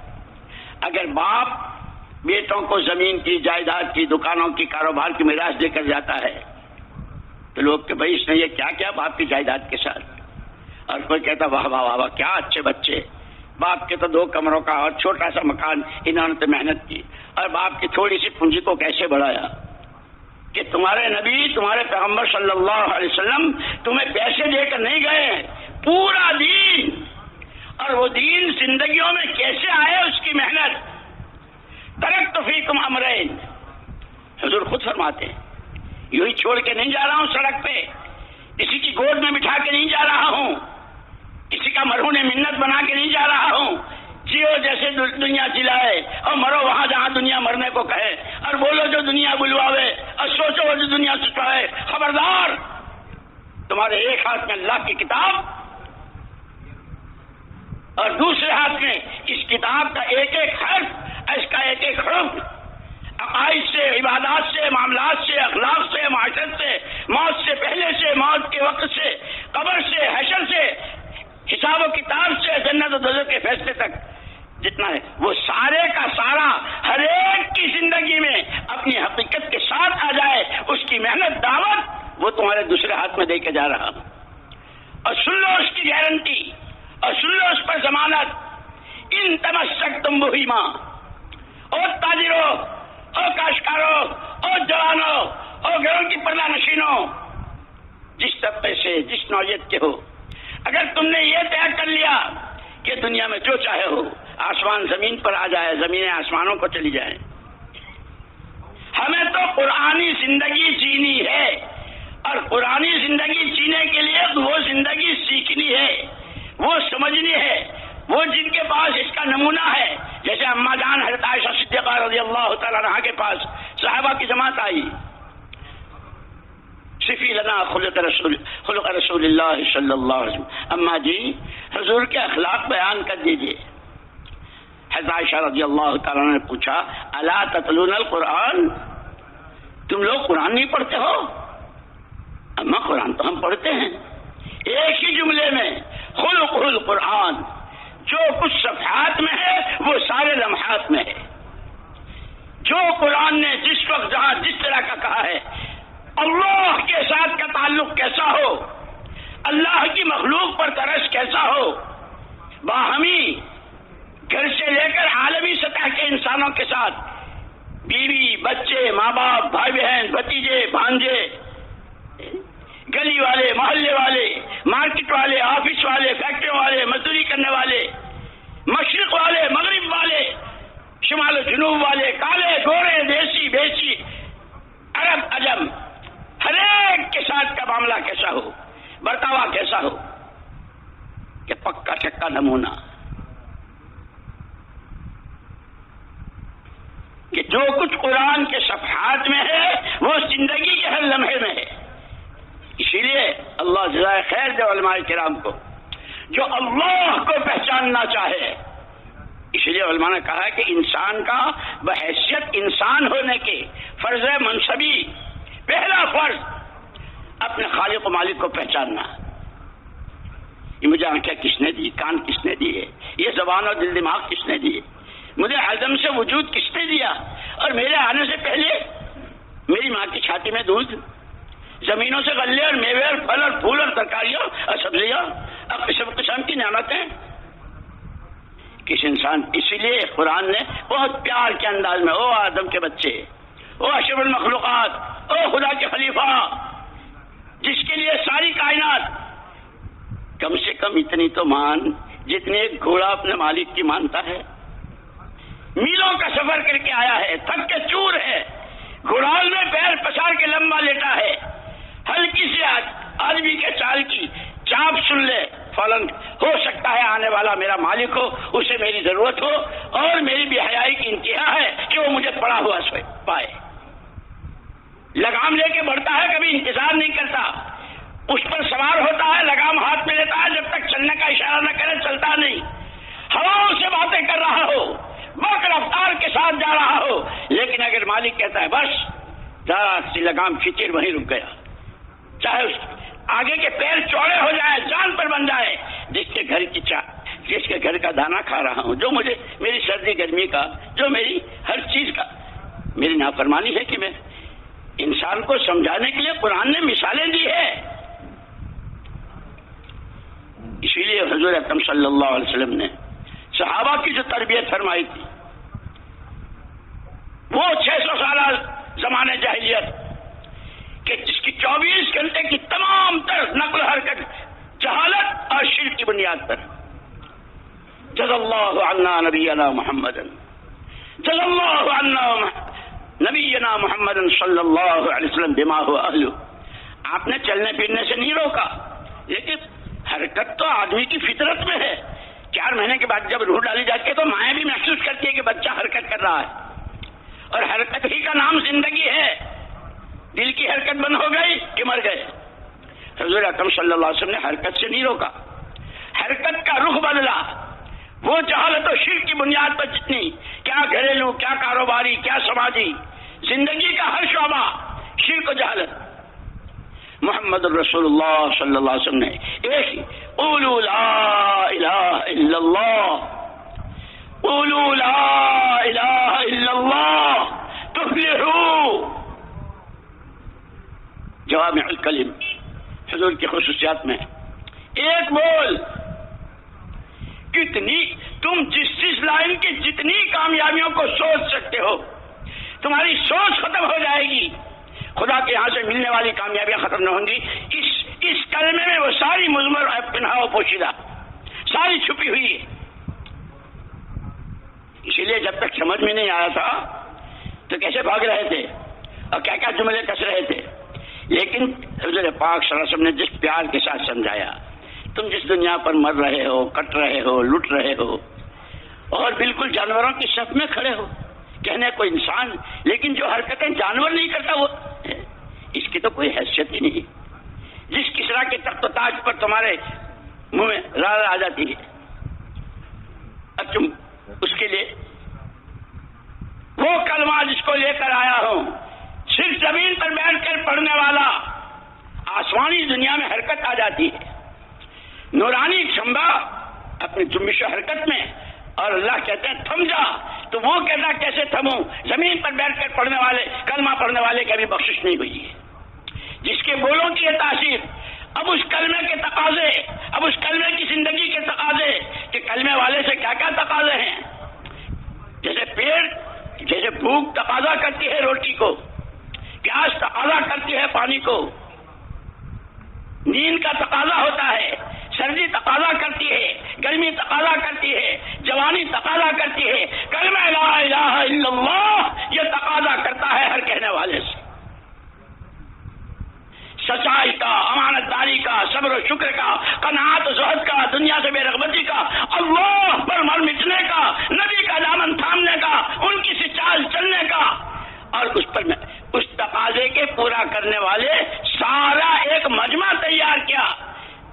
اگر باپ بیٹوں کو زمین کی، جائیداد کی، دکانوں کی، کاروبار کی میراث دے کر جاتا ہے تو لوگ کہ بھائی اس نے یہ کیا کیا باپ کی جائیداد کے ساتھ، اور کوئی کہتا واہ واہ واہ واہ کیا اچھے بچے، باپ کے تو 2 کمروں کا اور چھوٹا سا مکان انہوں نے تو محنت کی، اور باپ کی تھوڑی سی پونجی کو کیسے بڑھایا۔ کہ تمہارے نبی، تمہارے پیغمبر صلی اللہ علیہ وسلم تمہیں پیسے دے کر نہیں گئے، پورا دین، اور وہ دین زندگیوں میں کیسے آئے اس کی محنت۔ ترکت فیکم امرین، حضور خود فرماتے ہیں یوں ہی چھوڑ کے نہیں جا رہا ہوں سڑک پہ، کسی کی گود میں بٹھا کے نہیں جا رہا ہوں، کسی کا مرہون منت بنا کے نہیں جا رہا ہوں۔ جیو جیسے دنیا جلائے اور مرو وہاں جہاں دنیا مرنے کو کہے، اور بولو جو دنیا بلواوے، اور سوچو جو دنیا سچوائے۔ خبردار، تمہارے ایک ہاتھ میں اللہ کی کتاب اور دوسرے ہاتھ میں اس کتاب کا ایک ایک حرف، اس کا ایک ایک حرف، عقائد سے، عبادات سے، معاملات سے، اخلاق سے، معاشرت سے، موت سے پہلے سے، موت کے وقت سے، قبر سے، حشر سے، حساب و کتاب سے، جنت و دوزخ کے فیصلے تک جتنا ہے، وہ سارے کا سارا ہر ایک کی زندگی میں اپنی حقیقت کے ساتھ آ جائے، اس کی محنت، دعوت، وہ تمہارے دوسرے ہاتھ میں دے کے جا رہا ہوں۔ اور سن لو اس کی گارنٹی، اور سن لو اس پر ضمانت، ان تمسکتم بہما، اور تاجروں، اور کاشتکاروں، اور جوانوں، اور گھروں کی پردہ نشینوں، جس طبقے سے، جس نوعیت کے ہو، اگر تم نے یہ طے کر لیا کہ دنیا میں جو چاہے ہو، آسمان زمین پر آ جائے، زمینیں آسمانوں کو چلی جائیں، ہمیں تو قرآنی زندگی جینی ہے، اور قرآنی زندگی جینے کے لیے وہ زندگی سیکھنی ہے، وہ سمجھنی ہے، وہ جن کے پاس اس کا نمونہ ہے، جیسے اما جان حضرت عائشہ صدیقہ رضی اللہ تعالیٰ عنہا کے پاس صحابہ کی جماعت آئی، صفی لنا خلق رسول اللہ صلی اللہ علیہ وسلم، اما جی حضور کے اخلاق بیان کر دیجئے۔ حضرت عائشہ رضی اللہ تعالیٰ نے پوچھا الا تتلون القرآن، تم لوگ قرآن نہیں پڑھتے ہو؟ اما قرآن تو ہم پڑھتے ہیں۔ ایک ہی جملے میں خلق القرآن، جو کچھ صفحات میں ہے وہ سارے لمحات میں ہے، جو قرآن نے جس وقت جہاں جس طرح کا کہا ہے، اللہ کے ساتھ کا تعلق کیسا ہو، اللہ کی مخلوق پر ترس کیسا ہو، باہمی گھر سے لے کر عالمی سطح کے انسانوں کے ساتھ، بیوی، بچے، ماں باپ، بھائی بہن، بھتیجے، بھانجے، گلی والے، محلے والے، مارکیٹ والے، آفس والے، فیکٹریوں والے، مزدوری کرنے والے، مشرق والے، مغرب والے، شمال و جنوب والے، کالے گورے، دیسی بیسی، عرب عجم، ہر ایک کے ساتھ کا معاملہ کیسا ہو، برتاوا کیسا ہو کہ پکا چکا نمونہ کہ جو کچھ قرآن کے صفحات میں ہے وہ زندگی کے ہر لمحے میں ہے. اسی لیے اللہ جزائے خیر دے علماء کرام کو جو اللہ کو پہچاننا چاہے. اس لیے علماء نے کہا کہ انسان کا بحیثیت انسان ہونے کے فرض منصبی پہلا فرض اپنے خالق و مالک کو پہچاننا. یہ مجھے آنکھیں کس نے دی، کان کس نے دیے، یہ زبان اور دل دماغ کس نے دیے، مجھے عدم سے وجود کس نے دیا، اور میرے آنے سے پہلے میری ماں کی چھاتی میں دودھ، زمینوں سے غلے اور میوے اور پھل اور پھول اور ترکاریاں اور سبزیاں اور قسم قسم کی نعمتیں کس انسان. اسی لیے قرآن نے بہت پیار کے انداز میں او آدم کے بچے، او اشرف المخلوقات، او خدا کے خلیفہ جس کے لیے ساری کائنات، کم سے کم اتنی تو مان جتنے ایک گھوڑا اپنے مالک کی مانتا ہے. میلوں کا سفر کر کے آیا ہے، تھک کے چور ہے، گھڑال میں پیر پسار کے لمبا لیٹا ہے، ہلکی سی آدمی کے چال کی چاپ سن لے فوراً ہو سکتا ہے آنے والا میرا مالک ہو، اسے میری ضرورت ہو، اور میری بے حیائی کی انتہا ہے کہ وہ مجھے پڑا ہوا پائے. لگام لے کے بڑھتا ہے، کبھی انتظار نہیں کرتا، اس پر سوار ہوتا ہے، لگام ہاتھ میں لیتا ہے، جب تک چلنے کا اشارہ نہ کرے چلتا نہیں. ہواؤں سے باتیں کر رہا ہو، برق رفتار کے ساتھ جا رہا ہو، لیکن اگر مالک کہتا ہے بس ذرا سی لگام کھینچی وہیں رک گیا، چاہے اس آگے کے پیر چوڑے ہو جائے، جان پر بن جائے، جس کے گھر کا دانا کھا رہا ہوں، جو مجھے میری سردی گرمی کا، جو میری ہر چیز کا میری نافرمانی ہے کہ میں انسان کو سمجھانے کے لیے قرآن نے مثالیں دی ہے. اسی لیے حضور اکرم صلی اللہ علیہ وسلم نے صحابہ کی جو تربیت فرمائی تھی، وہ 600 سالہ زمانے جاہلیت کہ جس کی 24 گھنٹے کی تمام تر نقل و حرکت جہالت اور شرک کی بنیاد پر. جزا اللہ عنا نبینا محمد، جزا اللہ عنا نبینا محمد صلی اللہ علیہ وسلم بما هو اہلہ. آپ نے چلنے پھرنے سے نہیں روکا، لیکن حرکت تو آدمی کی فطرت میں ہے. 4 مہینے کے بعد جب روح ڈالی جاتی ہے تو مائیں بھی محسوس کرتی ہے کہ بچہ حرکت کر رہا ہے، اور حرکت ہی کا نام زندگی ہے. دل کی حرکت بند ہو گئی کہ مر گئے. حضور اکرم صلی اللہ علیہ وسلم نے حرکت سے نہیں روکا، حرکت کا رخ بدلا. وہ جہالت و شرک کی بنیاد پر جتنی کیا گھریلو، کیا کاروباری، کیا سماجی زندگی کا ہر شعبہ شرک و جہالت. محمد الرسول اللہ صلی اللہ علیہ وسلم نے ایک ہی قولوا لا الہ الا اللہ، قولوا لا الہ الا اللہ تفلحوا. جوامع الکلم حضور کی خصوصیات میں ایک بول کتنی، تم جس لائن کی جتنی کامیابیوں کو سوچ سکتے ہو تمہاری سوچ ختم ہو جائے گی، خدا کے یہاں سے ملنے والی کامیابیاں ختم نہ ہوں گی. اس کلمے میں وہ ساری مضمر اور پنہا و پوشیدہ ساری چھپی ہوئی ہے. اسی لیے جب تک سمجھ میں نہیں آیا تھا تو کیسے بھاگ رہے تھے اور کیا کیا جملے کس رہے تھے. لیکن حضور پاک صلی اللہ علیہ وسلم نے جس پیار کے ساتھ سمجھایا، تم جس دنیا پر مر رہے ہو، کٹ رہے ہو، لٹ رہے ہو، اور بالکل جانوروں کی صف میں کھڑے ہو، کہنے کو انسان لیکن جو حرکتیں جانور نہیں کرتا وہ اس کی تو کوئی حیثیت ہی نہیں. جس کسرا کے تخت و تاج پر تمہارے منہ میں رال آ جاتی ہے، اب تم اس کے لیے وہ کلمہ جس کو لے کر آیا ہوں، صرف زمین پر بیٹھ کر پڑھنے والا آسمانی دنیا میں حرکت آ جاتی ہے. نورانی شمبا اپنی جنبش و حرکت میں، اور اللہ کہتے ہیں تھم جا، تو وہ کہتا کیسے تھموں؟ زمین پر بیٹھ کر پڑھنے والے، کلمہ پڑھنے والے کی ابھی بخشش نہیں ہوئی ہے. جس کے بولوں کی یہ تاثیر، اب اس کلمے کے تقاضے، اب اس کلمے کی زندگی کے تقاضے کہ کلمے والے سے کیا کیا تقاضے ہیں. جیسے پیڑ، جیسے بھوک تقاضا کرتی ہے روٹی کو، پیاس تقاضا کرتی ہے پانی کو، نیند کا تقاضا ہوتا ہے، سردی تقاضا کرتی ہے، گرمی تقاضا کرتی ہے، جوانی تقاضا کرتی ہے، کلمہ لا الہ الا اللہ یہ تقاضا کرتا ہے ہر کہنے والے سے سچائی کا، امانت داری کا، صبر و شکر کا، قناعت و زہد کا، دنیا سے بے رغبتی کا، اللہ پر مر مٹنے کا، نبی کا دامن تھامنے کا، ان کی سی چال چلنے کا، اور اس تقاضے کے پورا کرنے والے سارا ایک مجمع تیار کیا.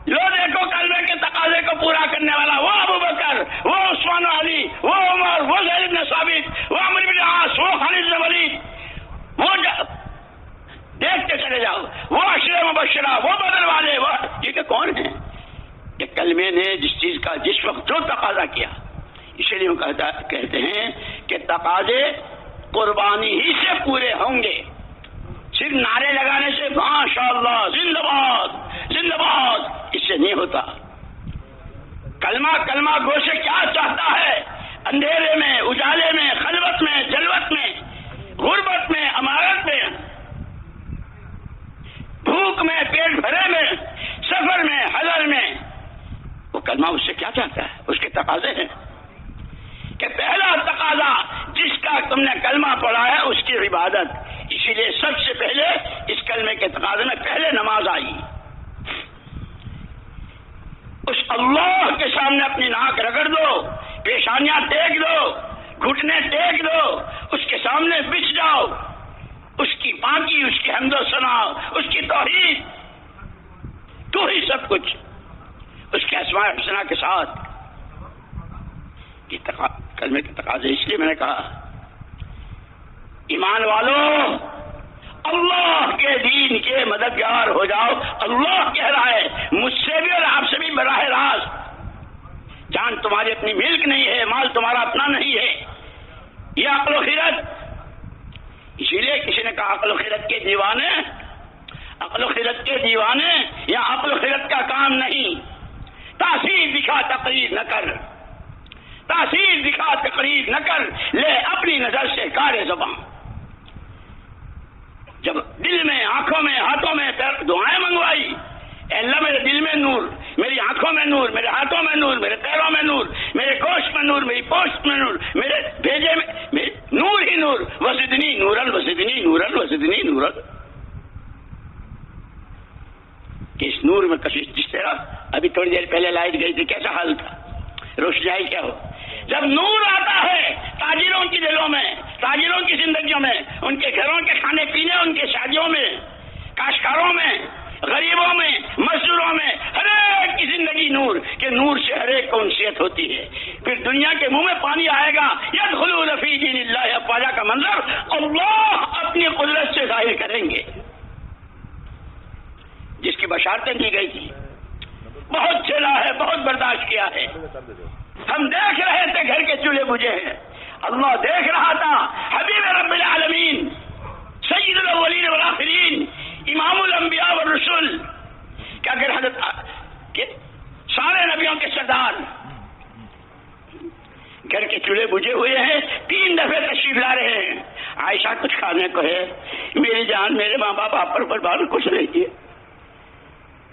لو دیکھو کلمے کے تقاضے کو پورا کرنے والا وہ ابو بکر، وہ عثمان علی، وہ عمر، وہ زید بن ثابت، وہ عمرو بن عاص، وہ خالد بن ولید، وہ دیکھتے چلے جاؤ، وہ عشرہ مبشرہ، وہ بدر والے، وہ یہ کون ہیں؟ کہ کلمے نے جس چیز کا جس وقت جو تقاضا کیا. اسی لیے کہتے ہیں کہ تقاضے قربانی ہی سے پورے ہوں گے، صرف نعرے لگانے سے ماشاء اللہ زندہ باد زندہ باد اس سے نہیں ہوتا. کلمہ گو سے کیا چاہتا ہے؟ اندھیرے میں، اجالے میں، خلوت میں، جلوت میں، غربت میں، امارت میں، بھوک میں، پیٹ بھرے میں، سفر میں، حضر میں، وہ کلمہ اس سے کیا چاہتا ہے؟ اس کے تقاضے ہیں کہ پہلا تقاضا جس کا تم نے کلمہ پڑھا ہے اس کی عبادت. اسی لیے سب سے پہلے اس کلمے کے تقاضے میں پہلے نماز آئی. اس اللہ کے سامنے اپنی ناک رگڑ دو، پیشانیاں ٹیک دو، گھٹنے ٹیک دو، اس کے سامنے بچھ جاؤ، اس کی پاکی، اس کی حمد و ثنا، اس کی توحید، تو ہی سب کچھ، اس کے اسماء الحسنہ کے ساتھ. یہ کلمے کے تقاضے اس لیے میں نے کہا ایمان والو اللہ کے دین کے مددگار ہو جاؤ. اللہ کہہ رہا ہے مجھ سے بھی اور آپ سے بھی براہ راست، جان تمہاری اپنی ملک نہیں ہے، مال تمہارا اپنا نہیں ہے، یہ عقل و خیرت. اسی لیے کسی نے کہا عقل و خیرت کے دیوانے، عقل و خیرت کے دیوانے یا عقل و خیرت کا کام نہیں، تاثیر دکھا تقریر نہ کر، تاثیر دکھا تقریر نہ کر، لے اپنی نظر سے کار زبان. جب دل میں، آنکھوں میں، ہاتھوں میں دعائیں منگوائی، اے اللہ میرے دل میں نور، میری آنکھوں میں نور، میرے ہاتھوں میں نور، میرے پیروں میں نور، میرے گوشت میں نور، میری پوشت میں نور، میرے بھیجے میں نور ہی نور، وزدنی نورن وزدنی نورن وزدنی نورن. کہ اس نور میں کشش جس طرح ابھی تھوڑی دیر پہلے لائٹ گئی تھی کیسا حال تھا، روشنائی کیا ہو. جب نور آتا ہے تاجروں کی دلوں میں، تاجروں کی زندگیوں میں، ان کے گھروں کے کھانے پینے، ان کے شادیوں میں، کاشتکاروں میں، غریبوں میں، مزدوروں میں، ہر ایک کی زندگی نور، کہ نور سے ہر ایک کو انسیت ہوتی ہے. پھر دنیا کے منہ میں پانی آئے گا، یدخلون فی دین اللہ افواجا کا منظر اللہ اپنی قدرت سے ظاہر کریں گے، جس کی بشارتیں دی گئی تھی. بہت جھیلا ہے، بہت برداشت کیا ہے. ہم دیکھ رہے تھے گھر کے چولہے بجھے ہیں، اللہ دیکھ رہا تھا. حبیب رب العالمین، سید الاولین والآخرین، امام الانبیاء والرسل، کہ اگر حضرت سارے نبیوں کے سردار گھر کے چولہے بجھے ہوئے ہیں، 3 دفعے تشریف لا رہے ہیں. عائشہ کچھ کھانے کو ہے؟ میری جان میرے ماں باپ آپ پر قربان کچھ نہیں کیے.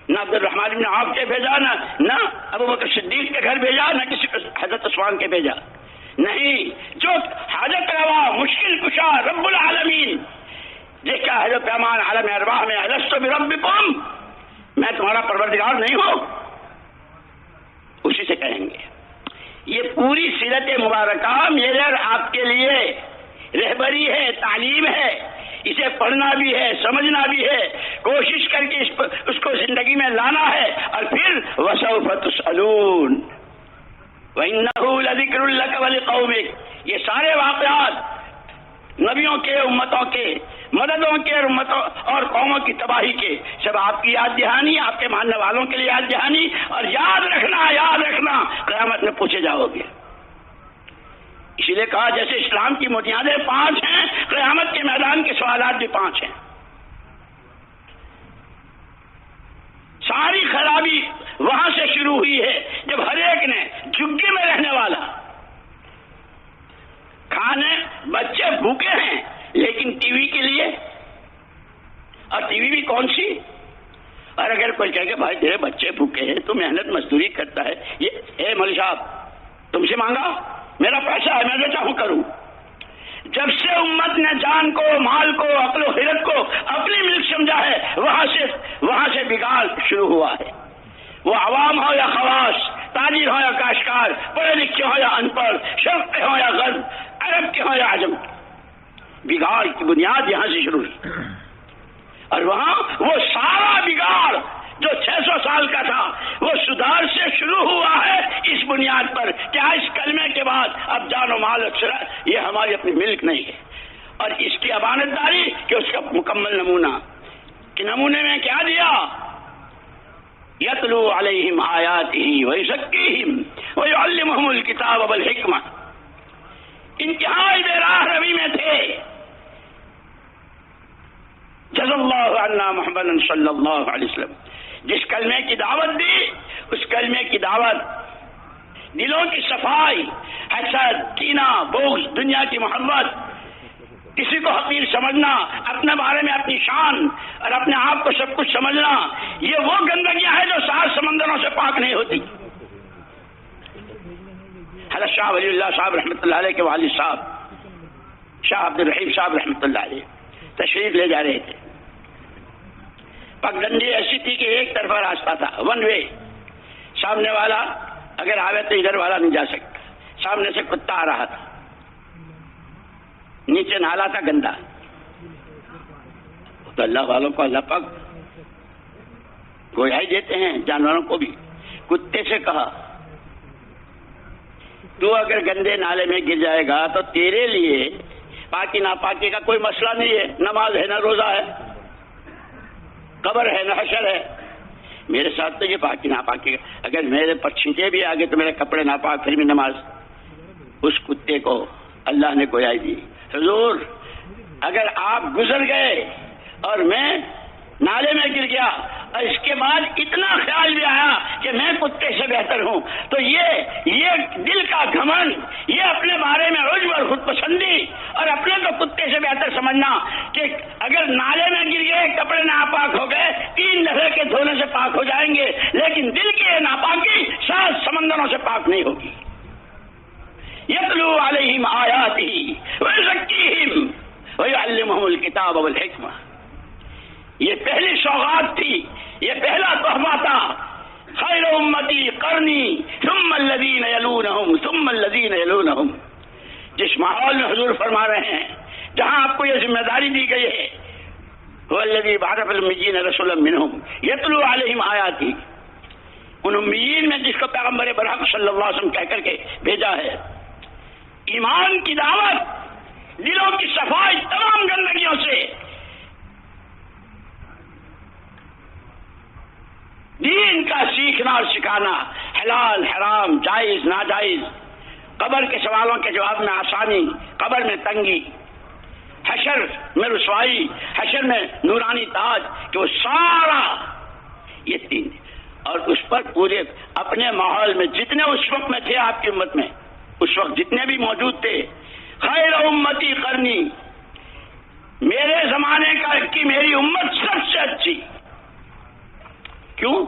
نہ عبد الرحمن بن عوف کے بھیجا، نہ ابو بکر صدیق کے گھر بھیجا، نہ کسی حضرت عثمان کے بھیجا. نہیں، جو حاجت روا مشکل کشا رب العالمین دیکھا ہے، جو پیمان عالم ارواح میں الست بربکم، میں تمہارا پروردگار نہیں ہوں، اسی سے کہیں گے. یہ پوری سیرت مبارکہ میرے اور آپ کے لیے رہبری ہے، تعلیم ہے. اسے پڑھنا بھی ہے، سمجھنا بھی ہے، کوشش کر کے اس کو زندگی میں لانا ہے. اور پھر وسوف تسألون وَإِنَّهُ لَذِكْرٌ لَكَ وَلِقَوْمِكَ، یہ سارے واقعات نبیوں کے، امتوں کے، مددوں کے، امتوں اور قوموں کی تباہی کے، سب آپ کی یاد دہانی، آپ کے ماننے والوں کے لیے یاد دہانی. اور یاد رکھنا قیامت میں پوچھے جاؤ گے. اسی لیے کہا جیسے اسلام کی بنیادیں 5 ہیں، قیامت کے میدان کے سوالات بھی 5 ہیں. ساری خرابی وہاں سے شروع ہوئی ہے جب ہر ایک نے جھگی میں رہنے والا، کھانے بچے بھوکے ہیں لیکن ٹی وی کے لیے، اور ٹی وی بھی کون سی؟ اور اگر کوئی کہے کہ بھائی تیرے بچے بھوکے ہیں، تو محنت مزدوری کرتا ہے، یہ اے مولوی صاحب تم سے مانگا؟ میرا پیسہ ہے، میں جو چاہوں کروں۔ جب سے امت نے جان کو، مال کو، عقل و خیرت کو اپنی ملک سمجھا ہے، وہاں سے بگاڑ شروع ہوا ہے۔ وہ عوام ہو یا خواص، تاجر ہو یا کاشتکار، پڑھے لکھے ہو یا ان پڑھ، شرق کے ہو یا غرب، عرب کے ہو یا عجم، بگاڑ کی بنیاد یہاں سے شروع ہوئی۔ اور وہاں وہ سارا بگاڑ جو 600 سال کا تھا وہ سدھار سے شروع ہوا ہے، اس بنیاد پر کہ اس کلمے کے بعد اب جان و مال یہ ہماری اپنی ملک نہیں ہے، اور اس کی امانت داری کہ اس کا مکمل نمونہ، کہ نمونے میں کیا دیا؟ یتلو علیہم آیاتہ ویزکیہم ویعلمہم الکتاب والحکمہ، انتہائی بے راہ روی میں تھے۔ جزا اللہ عنا محمد صلی اللہ علیہ وسلم، جس کلمے کی دعوت دی اس کلمے کی دعوت دلوں کی صفائی، حسد، کینہ، بغض، دنیا کی محبت، کسی کو حقیر سمجھنا، اپنے بارے میں اپنی شان اور اپنے آپ کو سب کچھ سمجھنا، یہ وہ گندگیاں ہیں جو 7 سمندروں سے پاک نہیں ہوتی۔ حضرت شاہ ولی اللہ صاحب رحمۃ اللہ علیہ کے والد صاحب شاہ عبد الرحیم صاحب رحمۃ اللہ علیہ تشریف لے جا رہے تھے۔ پگڈنڈی ایسی تھی کہ ایک طرفہ راستہ تھا، ون وے، سامنے والا اگر آوے تو ادھر والا نہیں جا سکتا، سامنے سے کتا آ رہا تھا، نیچے نالا تھا گندا، تو اللہ والوں کو اللہ پاک گویائی دیتے ہیں، جانوروں کو بھی۔ کتے سے کہا تو اگر گندے نالے میں گر جائے گا تو تیرے لیے پاکی ناپاکی کا کوئی مسئلہ نہیں ہے، نماز ہے نہ روزہ ہے، قبر ہے نہ حشر ہے، میرے ساتھ تو یہ پاکی ناپاکی، اگر میرے پر چھینٹے بھی آگے تو میرے کپڑے ناپاک پھر بھی نماز۔ اس کتے کو اللہ نے گویائی دی، حضور اگر آپ گزر گئے اور میں نالے میں گر گیا اور اس کے بعد اتنا خیال بھی آیا کہ میں کتے سے بہتر ہوں، تو یہ دل کا گھمنڈ، یہ اپنے بارے میں عجب اور خود پسندی اور اپنے کو کتے سے بہتر سمجھنا کہ اگر نالے میں گر گئے کپڑے ناپاک ہو گئے 3 دفعے کے دھونے سے پاک ہو جائیں گے، لیکن دل کی ناپاکی 7 سمندروں سے پاک نہیں ہوگی۔ یتلو علیہم آیاتہ ویزکیہم ویعلمہم الکتاب والحکمہ، یہ پہلی سوغات تھی، یہ پہلا تحفہ تھا۔ خیر امتی قرنی ثم الذین یلونہم ثم الذین یلونہم، جس ماحول میں حضور فرما رہے ہیں، جہاں آپ کو یہ ذمہ داری دی گئی ہے، هو الذی بعث فی الامیین رسولا منہم یتلو علیہم آیاتہ، ان امیین میں جس کو پیغمبر برحق صلی اللہ علیہ وسلم کہہ کر کے بھیجا ہے، ایمان کی دعوت، دلوں کی صفائی تمام گندگیوں سے، دین کا سیکھنا اور سکھانا، حلال حرام جائز ناجائز، قبر کے سوالوں کے جواب میں آسانی، قبر میں تنگی، حشر میں رسوائی، حشر میں نورانی تاج، کہ وہ سارا یہ 3، اور اس پر پورے اپنے ماحول میں جتنے اس وقت میں تھے آپ کی امت میں، اس وقت جتنے بھی موجود تھے، خیر امتی قرنی، میرے زمانے کی میری امت سب سے اچھی۔ کیوں؟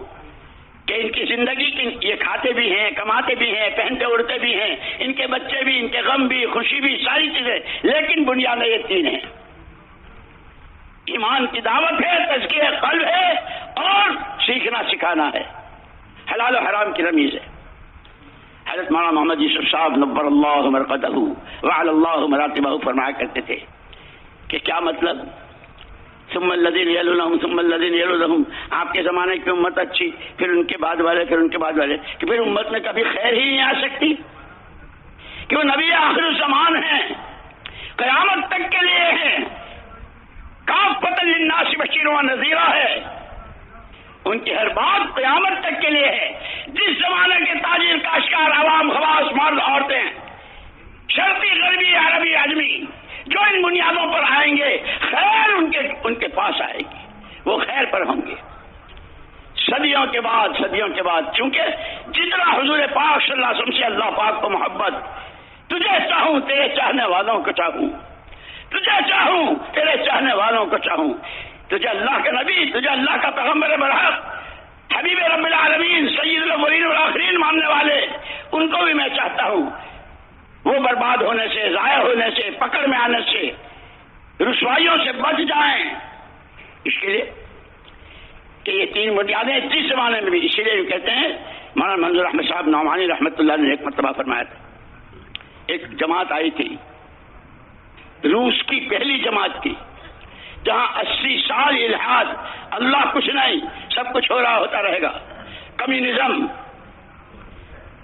کہ ان کی زندگی یہ کھاتے بھی ہیں، کماتے بھی ہیں، پہنتے اڑتے بھی ہیں، ان کے بچے بھی، ان کے غم بھی، خوشی بھی، ساری چیزیں، لیکن بنیاد یہ 3 ہیں، ایمان کی دعوت ہے، تزکیہ قلب ہے، اور سیکھنا سکھانا ہے، حلال و حرام کی رمیز ہے۔ حضرت مولانا محمد یوسف صاحب نبر اللہ مرقدہ وعلی اللہ مراتبہ فرمایا کرتے تھے کہ کیا مطلب ثم الذین یلونہم ثم الذین یلونہم، آپ کے زمانے کی امت اچھی، پھر ان کے بعد والے، پھر ان کے بعد والے، کہ پھر امت میں کبھی خیر ہی نہیں آ سکتی، کہ وہ نبی آخر الزمان ہیں، قیامت تک کے لیے ہیں، کافۃ للناس بشیرا و نذیرا ہے، ان کی ہر بات قیامت تک کے لیے ہے۔ جس زمانے کے تاجر کاشتکار عوام خواص مرد عورتیں، شرقی غربی عربی عجمی، جو ان بنیادوں پر آئیں گے، خیر ان کے پاس آئے گی، وہ خیر پر ہوں گے صدیوں کے بعد، چونکہ جتنا حضور پاک صلی اللہ علیہ وسلم سے اللہ پاک کو محبت، تجھے چاہوں تیرے چاہنے والوں کو چاہوں، تجھے چاہوں تیرے چاہنے والوں کو چاہوں، تجھے اللہ کا نبی، تجھے اللہ کا پیغمبر برحق حبیب رب العالمین سید الاولین والآخرین ماننے والے، ان کو بھی میں چاہتا ہوں وہ برباد ہونے سے، ضائع ہونے سے، پکڑ میں آنے سے، رسوائیوں سے بچ جائیں۔ اس کے لیے کہ یہ تین بنیادیں جس زمانے میں بھی، اسی لیے کہتے ہیں مولانا منظور احمد صاحب نعمانی رحمۃ اللہ نے ایک مرتبہ فرمایا تھا، ایک جماعت آئی تھی روس کی، پہلی جماعت کی، جہاں 80 سال الحاد، اللہ کچھ نہیں، سب کچھ ہو رہا ہوتا رہے گا، کمیونزم۔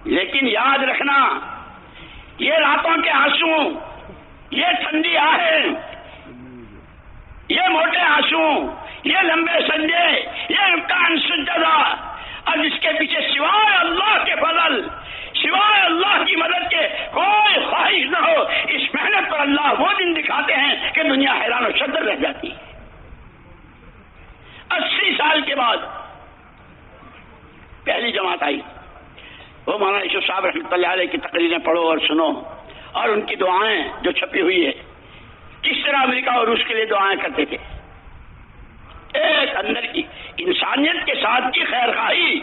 لیکن یاد رکھنا، یہ راتوں کے آنسو، یہ ٹھنڈی آہیں، یہ موٹے آنسو، یہ لمبے سنجے، یہ امکان سجدہ، اور جس کے پیچھے سوائے اللہ کے فضل، سوائے اللہ کی مدد کے کوئی خواہش نہ ہو، اس محنت پر اللہ وہ دن دکھاتے ہیں کہ دنیا حیران و شدر رہ جاتی ہے۔ 80 سال کے بعد پہلی جماعت آئی، وہ مولانا یوسف صاحب رحمۃ اللہ علیہ کی تقریریں پڑھو اور سنو، اور ان کی دعائیں جو چھپی ہوئی ہے، کس طرح امریکہ اور روس کے لیے دعائیں کرتے تھے، ایک اندر کی انسانیت کے ساتھ کی خیر خواہی،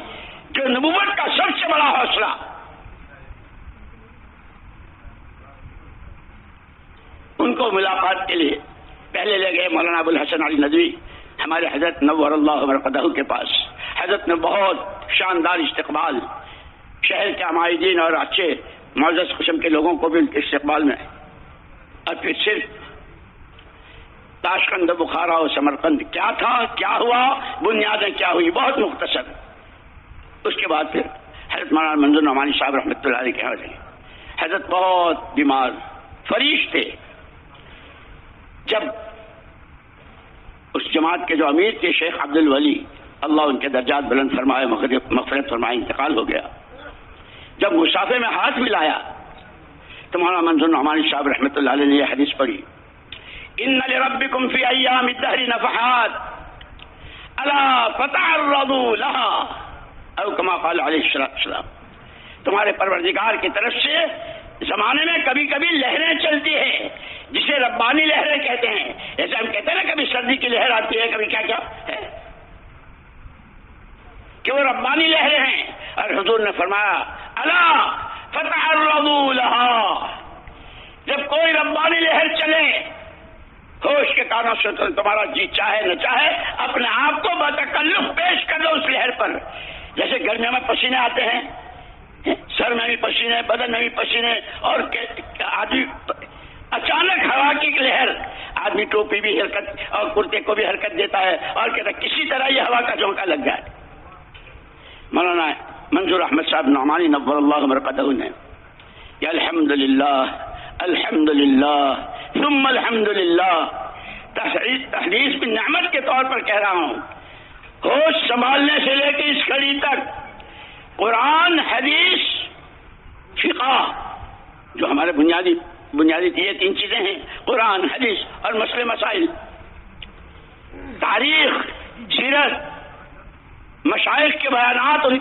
جو نبوت کا سب سے بڑا حوصلہ۔ ان کو ملاقات کے لیے پہلے لے گئے مولانا ابو الحسن علی ندوی، ہمارے حضرت نور اللہ مرقدہ کے پاس۔ حضرت نے بہت شاندار استقبال، شہر کے عمائدین اور اچھے معزز قسم کے لوگوں کو بھی ان کے استقبال میں، اور پھر صرف تاشقند، بخارا اور سمرقند کیا تھا، کیا ہوا، بنیادیں کیا ہوئی، بہت مختصر۔ اس کے بعد پھر حضرت مولانا منظور نعمانی صاحب رحمۃ اللہ علیہ کے یہاں گئے۔ حضرت بہت بیمار فریش تھے۔ جب اس جماعت کے جو امیر تھے شیخ عبد الولی، اللہ ان کے درجات بلند فرمائے، مغفرت فرمائے، انتقال ہو گیا۔ جب مصافحے میں ہاتھ ملایا تو مولانا منظور نعمانی صاحب رحمۃ اللہ علیہ نے یہ حدیث پڑھی، ان لربکم فی ایام الدہر نفحات الا فتعرضوا لها او کما قال علیہ السلام، تمہارے پروردگار کی طرف سے زمانے میں کبھی کبھی لہریں چلتی ہیں، جسے ربانی لہریں کہتے ہیں۔ جیسے ہم کہتے ہیں نا کبھی سردی کی لہر آتی ہے، کبھی کیا کیا ہے، کہ وہ ربانی لہریں ہیں۔ اور حضور نے فرمایا الا فتعرضوا لها، جب کوئی ربانی لہر چلے، ہوش کے کانوں سے تمہارا جی چاہے نہ چاہے اپنے آپ کو بتکلف پیش کر دو اس لہر پر۔ جیسے گرمیوں میں پسینے آتے ہیں، سر میں بھی پسینے، بدن میں بھی پسینے، اور آدمی اچانک ہوا کی لہر، آدمی ٹوپی بھی حرکت اور کرتے کو بھی حرکت دیتا ہے، اور کہتا ہے کسی طرح یہ ہوا کا جھونکا لگ جائے۔ مولانا منظور احمد صاحب نعمانی نور اللہ مرقدہ نے یا الحمدللہ الحمدللہ ثم الحمدللہ، تحدیث کی نعمت کے طور پر کہہ رہا ہوں، ہوش سنبھالنے سے لے کے اس گھڑی تک قرآن، حدیث، فقہ، جو ہمارے بنیادی یہ تین چیزیں ہیں، قرآن، حدیث اور مسئلے مسائل، تاریخ، سیرت، مشائخ کے بیانات، اور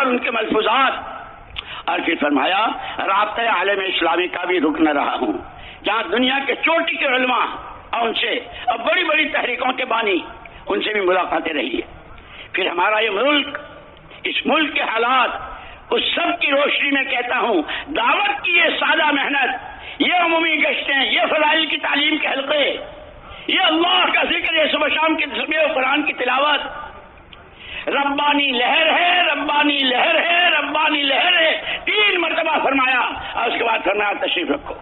ان کے ملفوظات، اور پھر فرمایا رابطہ عالم اسلامی کا بھی رکن رہا ہوں، جہاں دنیا کے چوٹی کے علماء اور ان سے اور بڑی بڑی تحریکوں کے بانی، ان سے بھی ملاقاتیں رہی ہے۔ پھر ہمارا یہ ملک، اس ملک کے حالات، اس سب کی روشنی میں کہتا ہوں، دعوت کی یہ سادہ محنت، یہ عمومی گشتیں، یہ فضائل کی تعلیم کے حلقے، یہ اللہ کا ذکر، یہ صبح شام کی تصویر و قرآن کی تلاوت، ربانی لہر ہے، ربانی لہر ہے، ربانی لہر ہے، 3 مرتبہ فرمایا، اور اس کے بعد فرمایا تشریف رکھو۔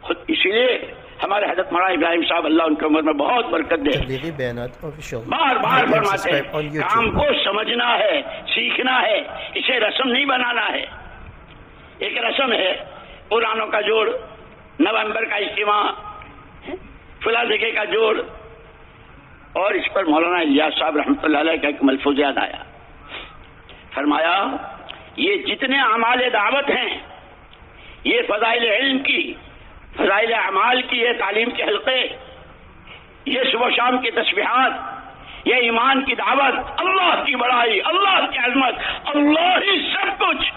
خود اسی لیے ہمارے حضرت مولانا ابراہیم صاحب اللہ ان کی عمر میں بہت برکت دے، بار بار فرماتے ہیں کام کو سمجھنا ہے، سیکھنا ہے، اسے رسم نہیں بنانا ہے۔ ایک رسم ہے پرانوں کا جوڑ، نومبر کا اجتماع، فلاں جگہ کا جوڑ، اور اس پر مولانا الیاس صاحب رحمۃ اللہ علیہ کا ایک ملفوظ یاد آیا، فرمایا یہ جتنے اعمال دعوت ہیں، یہ فضائل علم کی، فضائل اعمال کی، یہ تعلیم کے حلقے، یہ صبح شام کی تسبیحات، یہ ایمان کی دعوت، اللہ کی بڑائی، اللہ کی عظمت، اللہ ہی سب کچھ،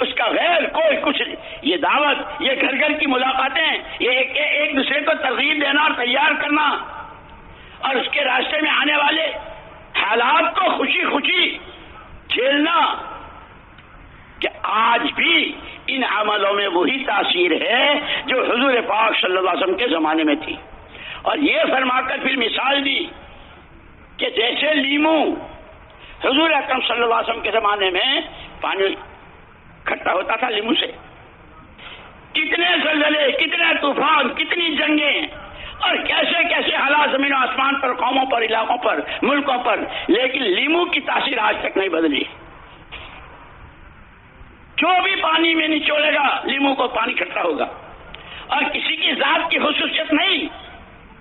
اس کا غیر کوئی کچھ نہیں۔ یہ دعوت، یہ گھر گھر کی ملاقاتیں، یہ ایک دوسرے کو ترغیب دینا اور تیار کرنا، اور اس کے راستے میں آنے والے حالات کو خوشی خوشی جھیلنا کہ آج بھی ان عملوں میں وہی تاثیر ہے جو حضور پاک صلی اللہ علیہ وسلم کے زمانے میں تھی. اور یہ فرما کر پھر مثال دی کہ جیسے لیمو حضور اکرم صلی اللہ علیہ وسلم کے زمانے میں پانی کھٹا ہوتا تھا لیمو سے، کتنے زلزلے، کتنے طوفان، کتنی جنگیں اور کیسے کیسے حالات زمین و آسمان پر، قوموں پر، علاقوں پر، ملکوں پر، لیکن لیمو کی تاثیر آج تک نہیں بدلی. جو بھی پانی میں نچوڑے گا لیمو کو پانی کھٹا ہوگا. اور کسی کی ذات کی خصوصیت نہیں،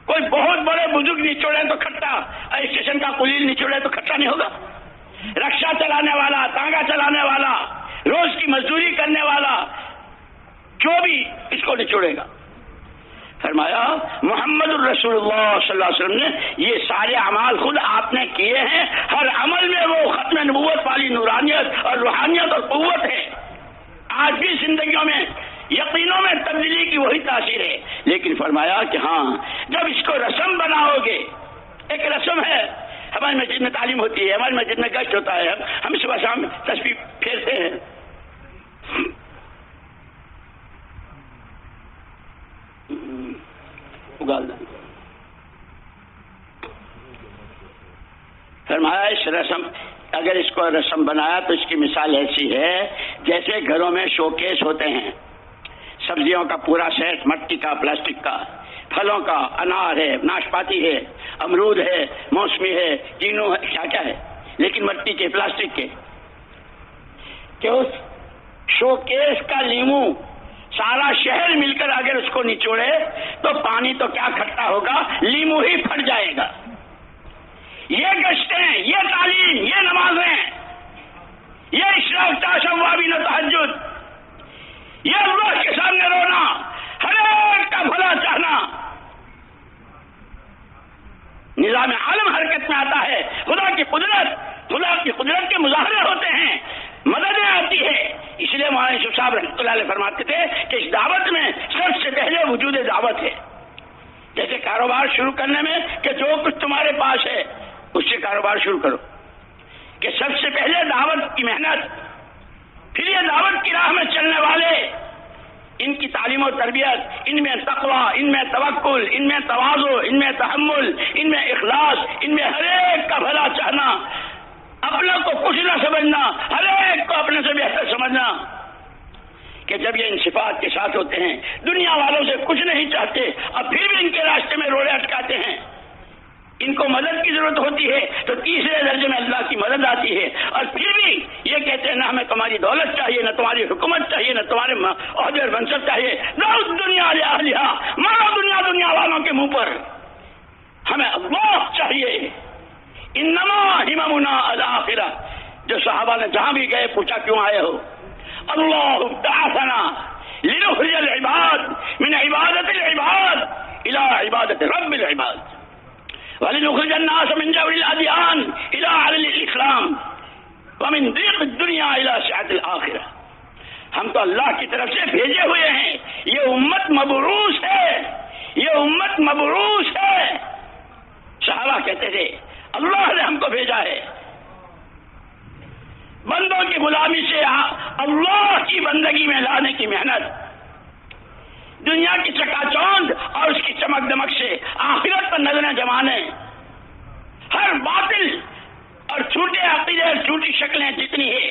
کوئی بہت بڑے بزرگ نچوڑے تو کھٹا، اسٹیشن کا قلیل نچوڑے تو کھٹا نہیں ہوگا. رکشہ چلانے والا، تانگا چلانے والا، روز کی مزدوری کرنے والا، جو بھی اس کو نچوڑے گا. فرمایا محمد الرسول اللہ صلی اللہ علیہ وسلم نے یہ سارے اعمال خود آپ نے کیے ہیں، ہر عمل میں وہ ختم نبوت والی نورانیت اور روحانیت اور قوت ہے. آج بھی زندگیوں میں، یقینوں میں تبدیلی کی وہی تاثیر ہے. لیکن فرمایا کہ ہاں جب اس کو رسم بناؤ گے، ایک رسم ہے، ہماری مسجد میں تعلیم ہوتی ہے، ہماری مسجد میں گشت ہوتا ہے، ہم صبح شام تسبیح پھیرتے ہیں. فرمایا اس رسم، اگر اس کو رسم بنایا تو اس کی مثال ایسی ہے جیسے گھروں میں شوکیس ہوتے ہیں، سبزیوں کا پورا سیٹ، مٹی کا، پلاسٹک کا، پھلوں کا، انار ہے، ناشپاتی ہے، امرود ہے، موسمی ہے، کینو ہے، کیا کیا ہے، لیکن مٹی کے، پلاسٹک کے. کہ اس شوکیس کا لیمو سارا شہر مل کر اگر اس کو نچوڑے تو پانی تو کیا کھٹا ہوگا، لیمو ہی پھٹ جائے گا. یہ گشتیں، یہ تعلیم، یہ نمازیں، یہ اشراق تاشوابین و تہجد، یہ اللہ کے سامنے رونا، ہر ایک کا بھلا چاہنا، نظام عالم حرکت میں آتا ہے. خدا کی قدرت کے مظاہرے ہوتے ہیں، مددیں آتی ہے. اس لیے مولانا یوسف صاحب رحمۃ اللہ علیہ فرماتے تھے کہ اس دعوت میں سب سے پہلے وجود دعوت ہے. جیسے کاروبار شروع کرنے میں کہ جو کچھ تمہارے پاس ہے اس سے کاروبار شروع کرو، کہ سب سے پہلے دعوت کی محنت، پھر یہ دعوت کی راہ میں چلنے والے، ان کی تعلیم و تربیت، ان میں تقوی، ان میں توکل، ان میں تواضع، ان میں تحمل، ان میں اخلاص، ان میں ہر ایک کا بھلا چاہنا، اپنا کو کچھ نہ سمجھنا، ہر ایک کو اپنے سے بہتر سمجھنا. کہ جب یہ ان صفات کے ساتھ ہوتے ہیں، دنیا والوں سے کچھ نہیں چاہتے اور پھر بھی ان کے راستے میں روڑے اٹکاتے ہیں، ان کو مدد کی ضرورت ہوتی ہے تو تیسرے درجے میں اللہ کی مدد آتی ہے، اور پھر بھی یہ کہتے ہیں نہ ہمیں تمہاری دولت چاہیے، نہ تمہاری حکومت چاہیے، نہ تمہارے عہدے اور منصب چاہیے، نہ دنیا لہٰذا مارو دنیا والوں کے منہ پر، ہمیں اللہ چاہیے. انما ہممنا الآخرہ. جو صحابہ نے جہاں بھی گئے پوچھا کیوں آئے ہو؟ اللہ بعثنا لنخرج العباد من عبادت العباد الى عبادت رب العباد ولنخرج الناس من جور الادیان الى عدل الاسلام ومن ضيق الدنيا الى سعة الآخرة. ہم تو اللہ کی طرف سے بھیجے ہوئے ہیں، یہ امت مبعوث ہے، یہ امت مبعوث ہے. صحابہ کہتے تھے اللہ نے ہم کو بھیجا ہے بندوں کی غلامی سے اللہ کی بندگی میں لانے کی محنت، دنیا کی چکا چوند اور اس کی چمک دمک سے آخرت پر نظریں جمانے، ہر باطل اور چھوٹے عقیدے اور چھوٹی شکلیں جتنی ہے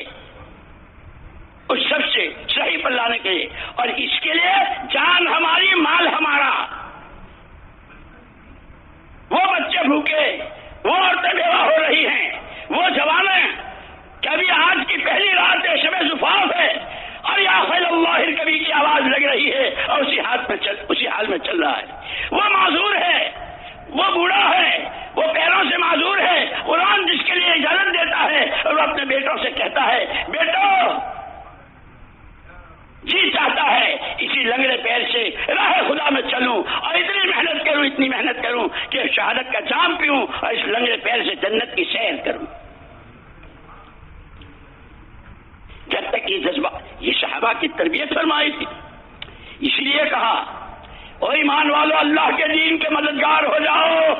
اس سب سے صحیح پر لانے کے لیے، اور اس کے لیے جان ہماری، مال ہمارا. وہ بچے بھوکے، وہ عورتیں بیوہ ہو رہی ہیں، وہ جوانیں، کبھی آج کی پہلی رات ہے، شب زفاف ہے، اور یا خیل اللہ کبھی کی آواز لگ رہی ہے اور اسی حال میں چل رہا ہے. وہ معذور ہے، وہ بوڑھا ہے، وہ پیروں سے معذور ہے. قرآن جس کے لیے اجازت دیتا ہے اور وہ اپنے بیٹوں سے کہتا ہے بیٹو جی چاہتا ہے اسی لنگڑے پیر سے راہ خدا میں چلوں اور اتنی محنت کروں کہ شہادت کا جام پیوں اور اس لنگڑے پیر سے جنت کی سیر کروں. جب تک یہ جذبہ، یہ صحابہ کی تربیت فرمائی تھی. اس لیے کہا او ایمان والو اللہ کے دین کے مددگار ہو جاؤ.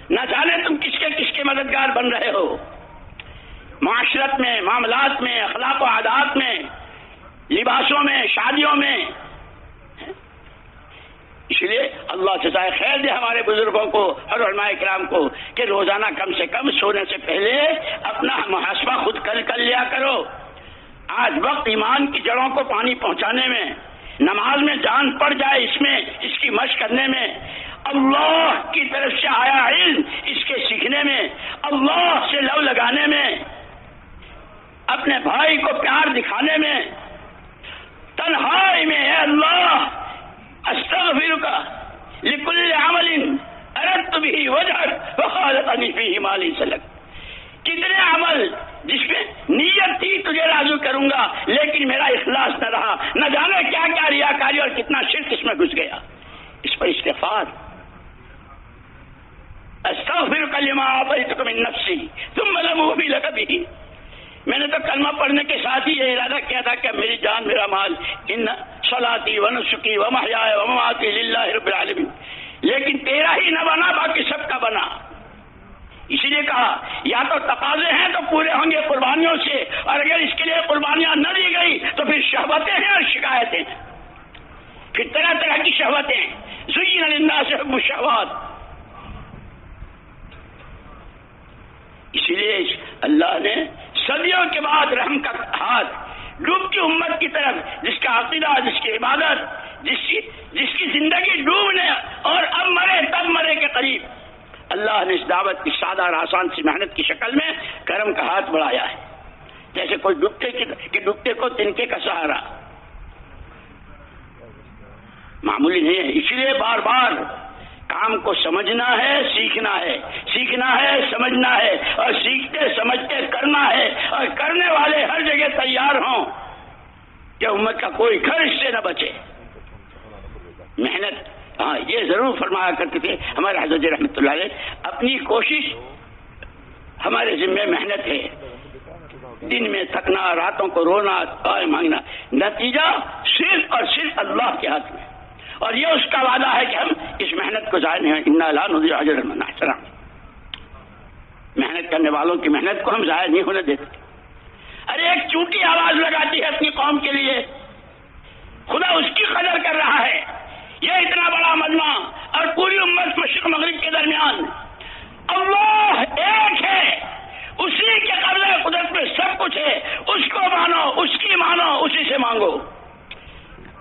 نہ جانے تم کس کے مددگار بن رہے ہو، معاشرت میں، معاملات میں، اخلاق و عادات میں، لباسوں میں، شادیوں میں۔ اس لیے اللہ جزائے خیر دے ہمارے بزرگوں کو اور علماء کرام کو کہ روزانہ کم سے کم سونے سے پہلے اپنا محاسبہ خود کر لیا کرو۔ آج وقت ایمان کی جڑوں کو پانی پہنچانے میں، نماز میں جان پڑ جائے اس میں، اس کی مشق کرنے میں، اللہ کی طرف سے آیا علم اس کے سیکھنے میں، اللہ سے لو لگانے میں، اپنے بھائی کو پیار دکھانے میں، تنہائی میں اے اللہ استغفرک لکل عمل اردت به وجهک وخالطنی فیہ ما لیس لک۔ کتنے عمل جس میں نیت تھی تجھے راضی کروں گا لیکن میرا اخلاص نہ رہا، نہ جانے کیا کیا ریاکاری اور کتنا شرک اس میں گھس گیا۔ اس پر استغفار، استغفرک لما اعطیتک من نفسی ثم لم اوفی لک بہ۔ میں نے تو کلمہ پڑھنے کے ساتھ ہی یہ ارادہ کیا تھا کہ میری جان میرا مال ان صلاتی و نسکی و محیای و مماتی للہ رب العالمین، لیکن تیرا ہی نہ بنا باقی سب کا بنا۔ اسی لیے کہا یا تو تقاضے ہیں تو پورے ہوں گے قربانیوں سے، اور اگر اس کے لیے قربانیاں نہ دی گئی تو پھر شہوتیں ہیں اور شکایتیں ہیں، پھر طرح طرح کی شہوتیں۔ زین للناس حب الشہوات۔ اسی لیے اللہ نے صدیوں کے بعد رحم کا ہاتھ ڈوبتی امت کی طرف، جس کا عقیدہ، جس کی عبادت، جس کی زندگی ڈوبنے اور اب مرے تب مرے کے قریب، اللہ نے اس دعوت کی سادہ اور آسان سی محنت کی شکل میں کرم کا ہاتھ بڑھایا ہے، جیسے کوئی ڈوبتے کو تنکے کا سہارا، معمولی نہیں ہے۔ اسی لیے بار بار کام کو سمجھنا ہے، سیکھنا ہے، سیکھنا ہے، سمجھنا ہے، اور سیکھتے سمجھتے کرنا ہے، اور کرنے والے ہر جگہ تیار ہوں کہ امت کا کوئی گھر اس سے نہ بچے۔ محنت، ہاں یہ ضرور فرمایا کرتے تھے ہمارے حضرت رحمۃ اللہ علیہ، اپنی کوشش ہمارے ذمہ محنت ہے، دن میں تھکنا، راتوں کو رونا، دعائیں مانگنا، نتیجہ صرف اور صرف اللہ کے ہاتھ میں، اور یہ اس کا وعدہ ہے کہ ہم اس محنت کو ضائع نہیں، انا لا نضيع اجر من احسن۔ محنت کرنے والوں کی محنت کو ہم ضائع نہیں ہونے دیتے۔ ارے ایک چونٹی آواز لگاتی ہے اپنی قوم کے لیے، خدا اس کی قدر کر رہا ہے۔ یہ اتنا بڑا مجمع اور پوری امت مشرق مغرب کے درمیان، اللہ ایک ہے، اسی کے قبضہ قدرت میں سب کچھ ہے، اس کو مانو، اس کی مانو، اسی سے مانگو۔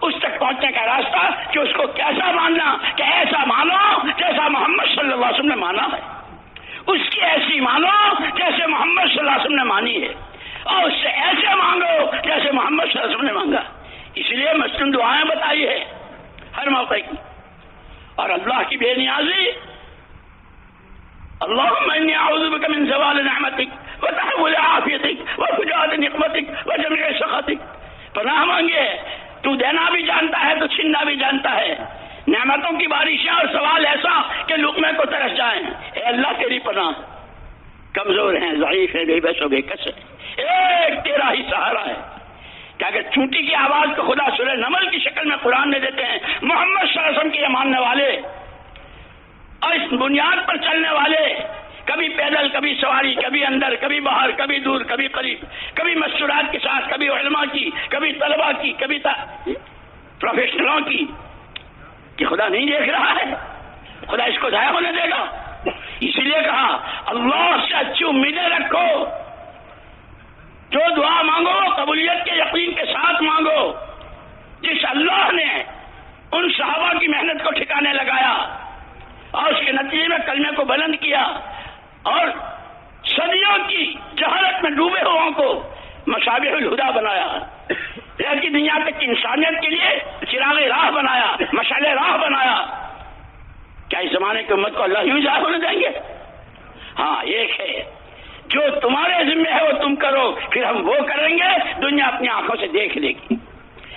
اس تک پہنچنے کا راستہ کہ اس کو کیسا ماننا، کہ ایسا مانو جیسا محمد صلی اللہ علیہ وسلم نے مانا ہے، اس کی ایسی مانو جیسے محمد صلی اللہ علیہ وسلم نے مانی ہے، اور اس سے ایسے مانگو جیسے محمد صلی اللہ علیہ وسلم نے مانگا۔ اس لیے مسلم دعائیں بتائی ہے ہر موقع کی، اور اللہ کی بے نیازی، اللہم انی اعوذ بک من زوال نعمتک وتحول عافیتک وفجاءت نقمتک وجميع سخطک۔ پناہ مانگے، تو دینا بھی جانتا ہے تو چھیننا بھی جانتا ہے، نعمتوں کی بارشیں اور سوال ایسا کہ لقمے کو ترس جائیں۔ اے اللہ تیری پناہ، کمزور ہیں، ضعیف ہیں، بے بس و بے کس ہیں، ایک تیرا ہی سہارا ہے۔ کہ اگر چونٹی کی آواز کو خدا سورہ نمل کی شکل میں قرآن میں دیتے ہیں، محمد صلی اللہ علیہ وسلم کے ماننے والے اور اس بنیاد پر چلنے والے، کبھی پیدل، کبھی سواری، کبھی اندر، کبھی باہر، کبھی دور، کبھی قریب، کبھی مستورات کے ساتھ، کبھی علماء کی، کبھی طلباء کی، کبھی پروفیشنلوں کی، کہ خدا نہیں دیکھ رہا ہے، خدا اس کو ضائع ہونے دے گا؟ اسی لیے کہا اللہ سے اچھی امیدیں رکھو، جو دعا مانگو قبولیت کے یقین کے ساتھ مانگو۔ جس اللہ نے ان صحابہ کی محنت کو ٹھکانے لگایا اور اس کے نتیجے میں کلمے کو بلند کیا، اور صدیوں کی جہالت میں ڈوبے ہوا کو مصابیح الہدیٰ بنایا، لیکن دنیا تک انسانیت کے لیے چراغ راہ بنایا، مشعل راہ بنایا، کیا اس زمانے کی امت کو اللہ یوں ضائع ہونے دیں گے؟ ہاں ایک ہے، جو تمہارے ذمہ ہے وہ تم کرو، پھر ہم وہ کریں گے، دنیا اپنی آنکھوں سے دیکھ لے گی۔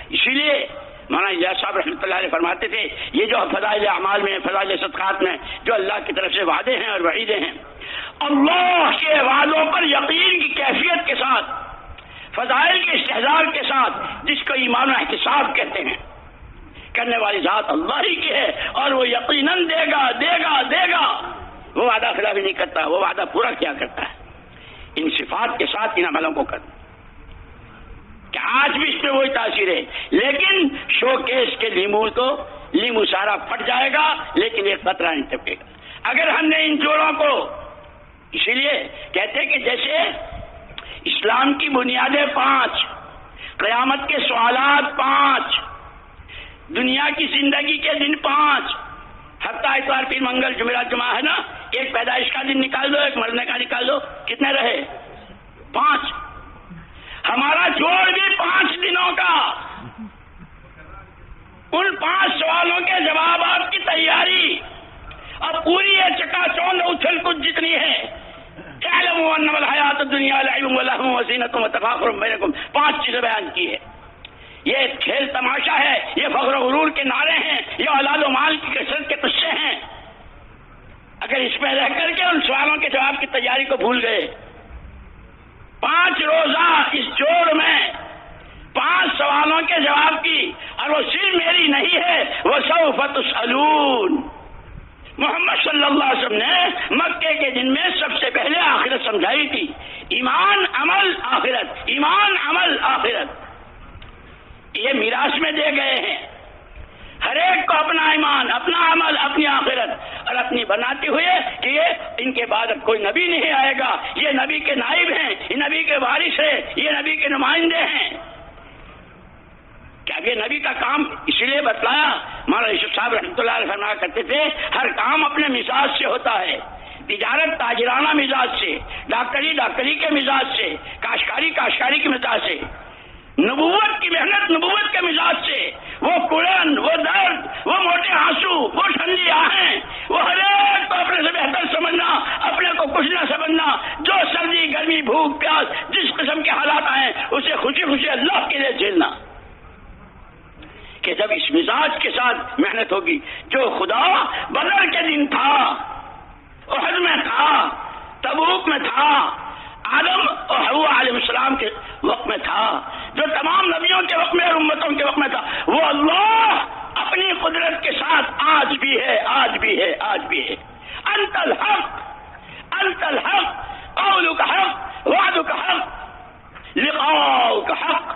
اسی لیے مولانا اجاز صاحب رحمۃ اللہ علیہ فرماتے تھے، یہ جو فضائل اعمال میں، فضائل صدقات میں جو اللہ کی طرف سے وعدے ہیں اور وعیدیں ہیں، اللہ کے وعدوں پر یقین کی کیفیت کے ساتھ، فضائل کے استحضار کے ساتھ، جس کو ایمان و احتساب کہتے ہیں، کرنے والی ذات اللہ ہی کی ہے، اور وہ یقیناً دے گا دے گا دے گا۔ وہ وعدہ خلافی نہیں کرتا، وہ وعدہ پورا کیا کرتا ہے ان صفات کے ساتھ، ان عملوں کو کرنا کہ آج بھی اس میں وہی تاثیر ہے. لیکن شو کیس کے لیمو سارا پھٹ جائے گا لیکن ایک قطرہ نہیں ٹپکے گا اگر ہم نے ان جوڑوں کو. اسی لیے کہتے ہیں کہ جیسے اسلام کی بنیادیں 5، قیامت کے سوالات 5، دنیا کی زندگی کے دن 5، ہفتہ اتوار پیر منگل جمعرات جمعہ ہے نا، ایک پیدائش کا دن نکال دو، ایک مرنے کا نکال دو، کتنے رہے؟ 5. ہمارا جوڑ بھی 5 دنوں کا. ان 5 سوالوں کے جوابات کی تیاری اور پوری یہ چکا چوند اچھل کچھ جتنی ہے. اعلموا انما الحیات الدنیا لعب ولہو وزینۃ وتفاخر بینکم، 5 چیزیں بیان کی ہے. یہ کھیل تماشا ہے، یہ فخر و غرور کے نعرے ہیں، یہ اولاد و مال کی کثرت کے قصے ہیں. اگر اس میں رہ کر کے ان سوالوں کے جواب کی تیاری کو بھول گئے، 5 روزہ اس جوڑ میں 5 سوالوں کے جواب کی، اور وہ صرف میری نہیں ہے، وہ سوف تسألون. محمد صلی اللہ علیہ وسلم نے مکے کے دن میں سب سے پہلے آخرت سمجھائی تھی. ایمان عمل آخرت، ایمان عمل آخرت، یہ میراث میں دے گئے ہیں. ہر ایک کو اپنا ایمان، اپنا عمل، اپنی آخرت، اور اپنی بناتے ہوئے کہ یہ ان کے بعد کوئی نبی نہیں آئے گا، یہ نبی کے نائب ہیں، یہ نبی کے وارث ہیں، یہ نبی کے نمائندے ہیں. کہ اب یہ نبی کا کام اس لیے بتلایا. مولانا یوسف صاحب رحمۃ اللہ علیہ فرمایا کرتے تھے ہر کام اپنے مزاج سے ہوتا ہے. تجارت تاجرانہ مزاج سے، ڈاکٹری کے مزاج سے، کاشتکاری کے مزاج سے، نبوت کی محنت نبوت کے مزاج سے. وہ کڑن، وہ درد، وہ موٹے آنسو، وہ ٹھنڈی آہیں، وہ ہر ایک کو اپنے سے بہتر سمجھنا، اپنے کو کچھ نہ سمجھنا. جو سردی گرمی بھوک پیاس جس قسم کے حالات آئیں اسے خوشی خوشی اللہ کے لیے جھیلنا. کہ جب اس مزاج کے ساتھ محنت ہوگی، جو خدا بدر کے دن تھا، احد میں تھا، تبوک میں تھا، آدم اور حوا علیہ السلام کے وقت میں تھا، جو تمام نبیوں کے وقت میں اور امتوں کے وقت میں تھا، وہ اللہ اپنی قدرت کے ساتھ آج بھی ہے، آج بھی ہے، آج بھی ہے. انت الحق، انت الحق، قولک حق، وعدک حق، لقاؤک حق،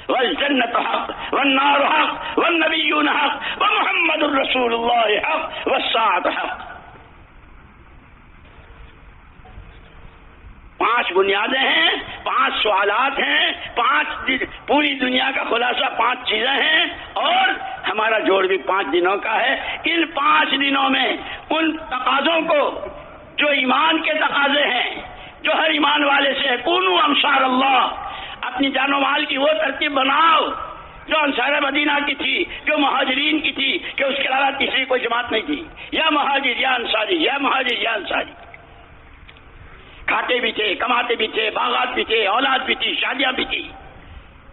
والجنة حق، والنار حق، والنبيون حق، ومحمد رسول الله حق، والساعة حق. 5 بنیادیں ہیں، 5 سوالات ہیں، 5 پوری دنیا کا خلاصہ 5 چیزیں ہیں، اور ہمارا جوڑ بھی 5 دنوں کا ہے. ان 5 دنوں میں ان تقاضوں کو جو ایمان کے تقاضے ہیں، جو ہر ایمان والے سے کونوا امثال اللہ، اپنی جان و مال کی وہ ترتیب بناؤ جو انصار مدینہ کی تھی، جو مہاجرین کی تھی، کہ اس کے علاوہ تیسری کوئی جماعت نہیں تھی. یا مہاجر یا انصاری، یا مہاجر یا انصاری. کھاتے بھی تھے، کماتے بھی تھے، باغات بھی تھے، اولاد بھی تھی، شادیاں بھی تھی،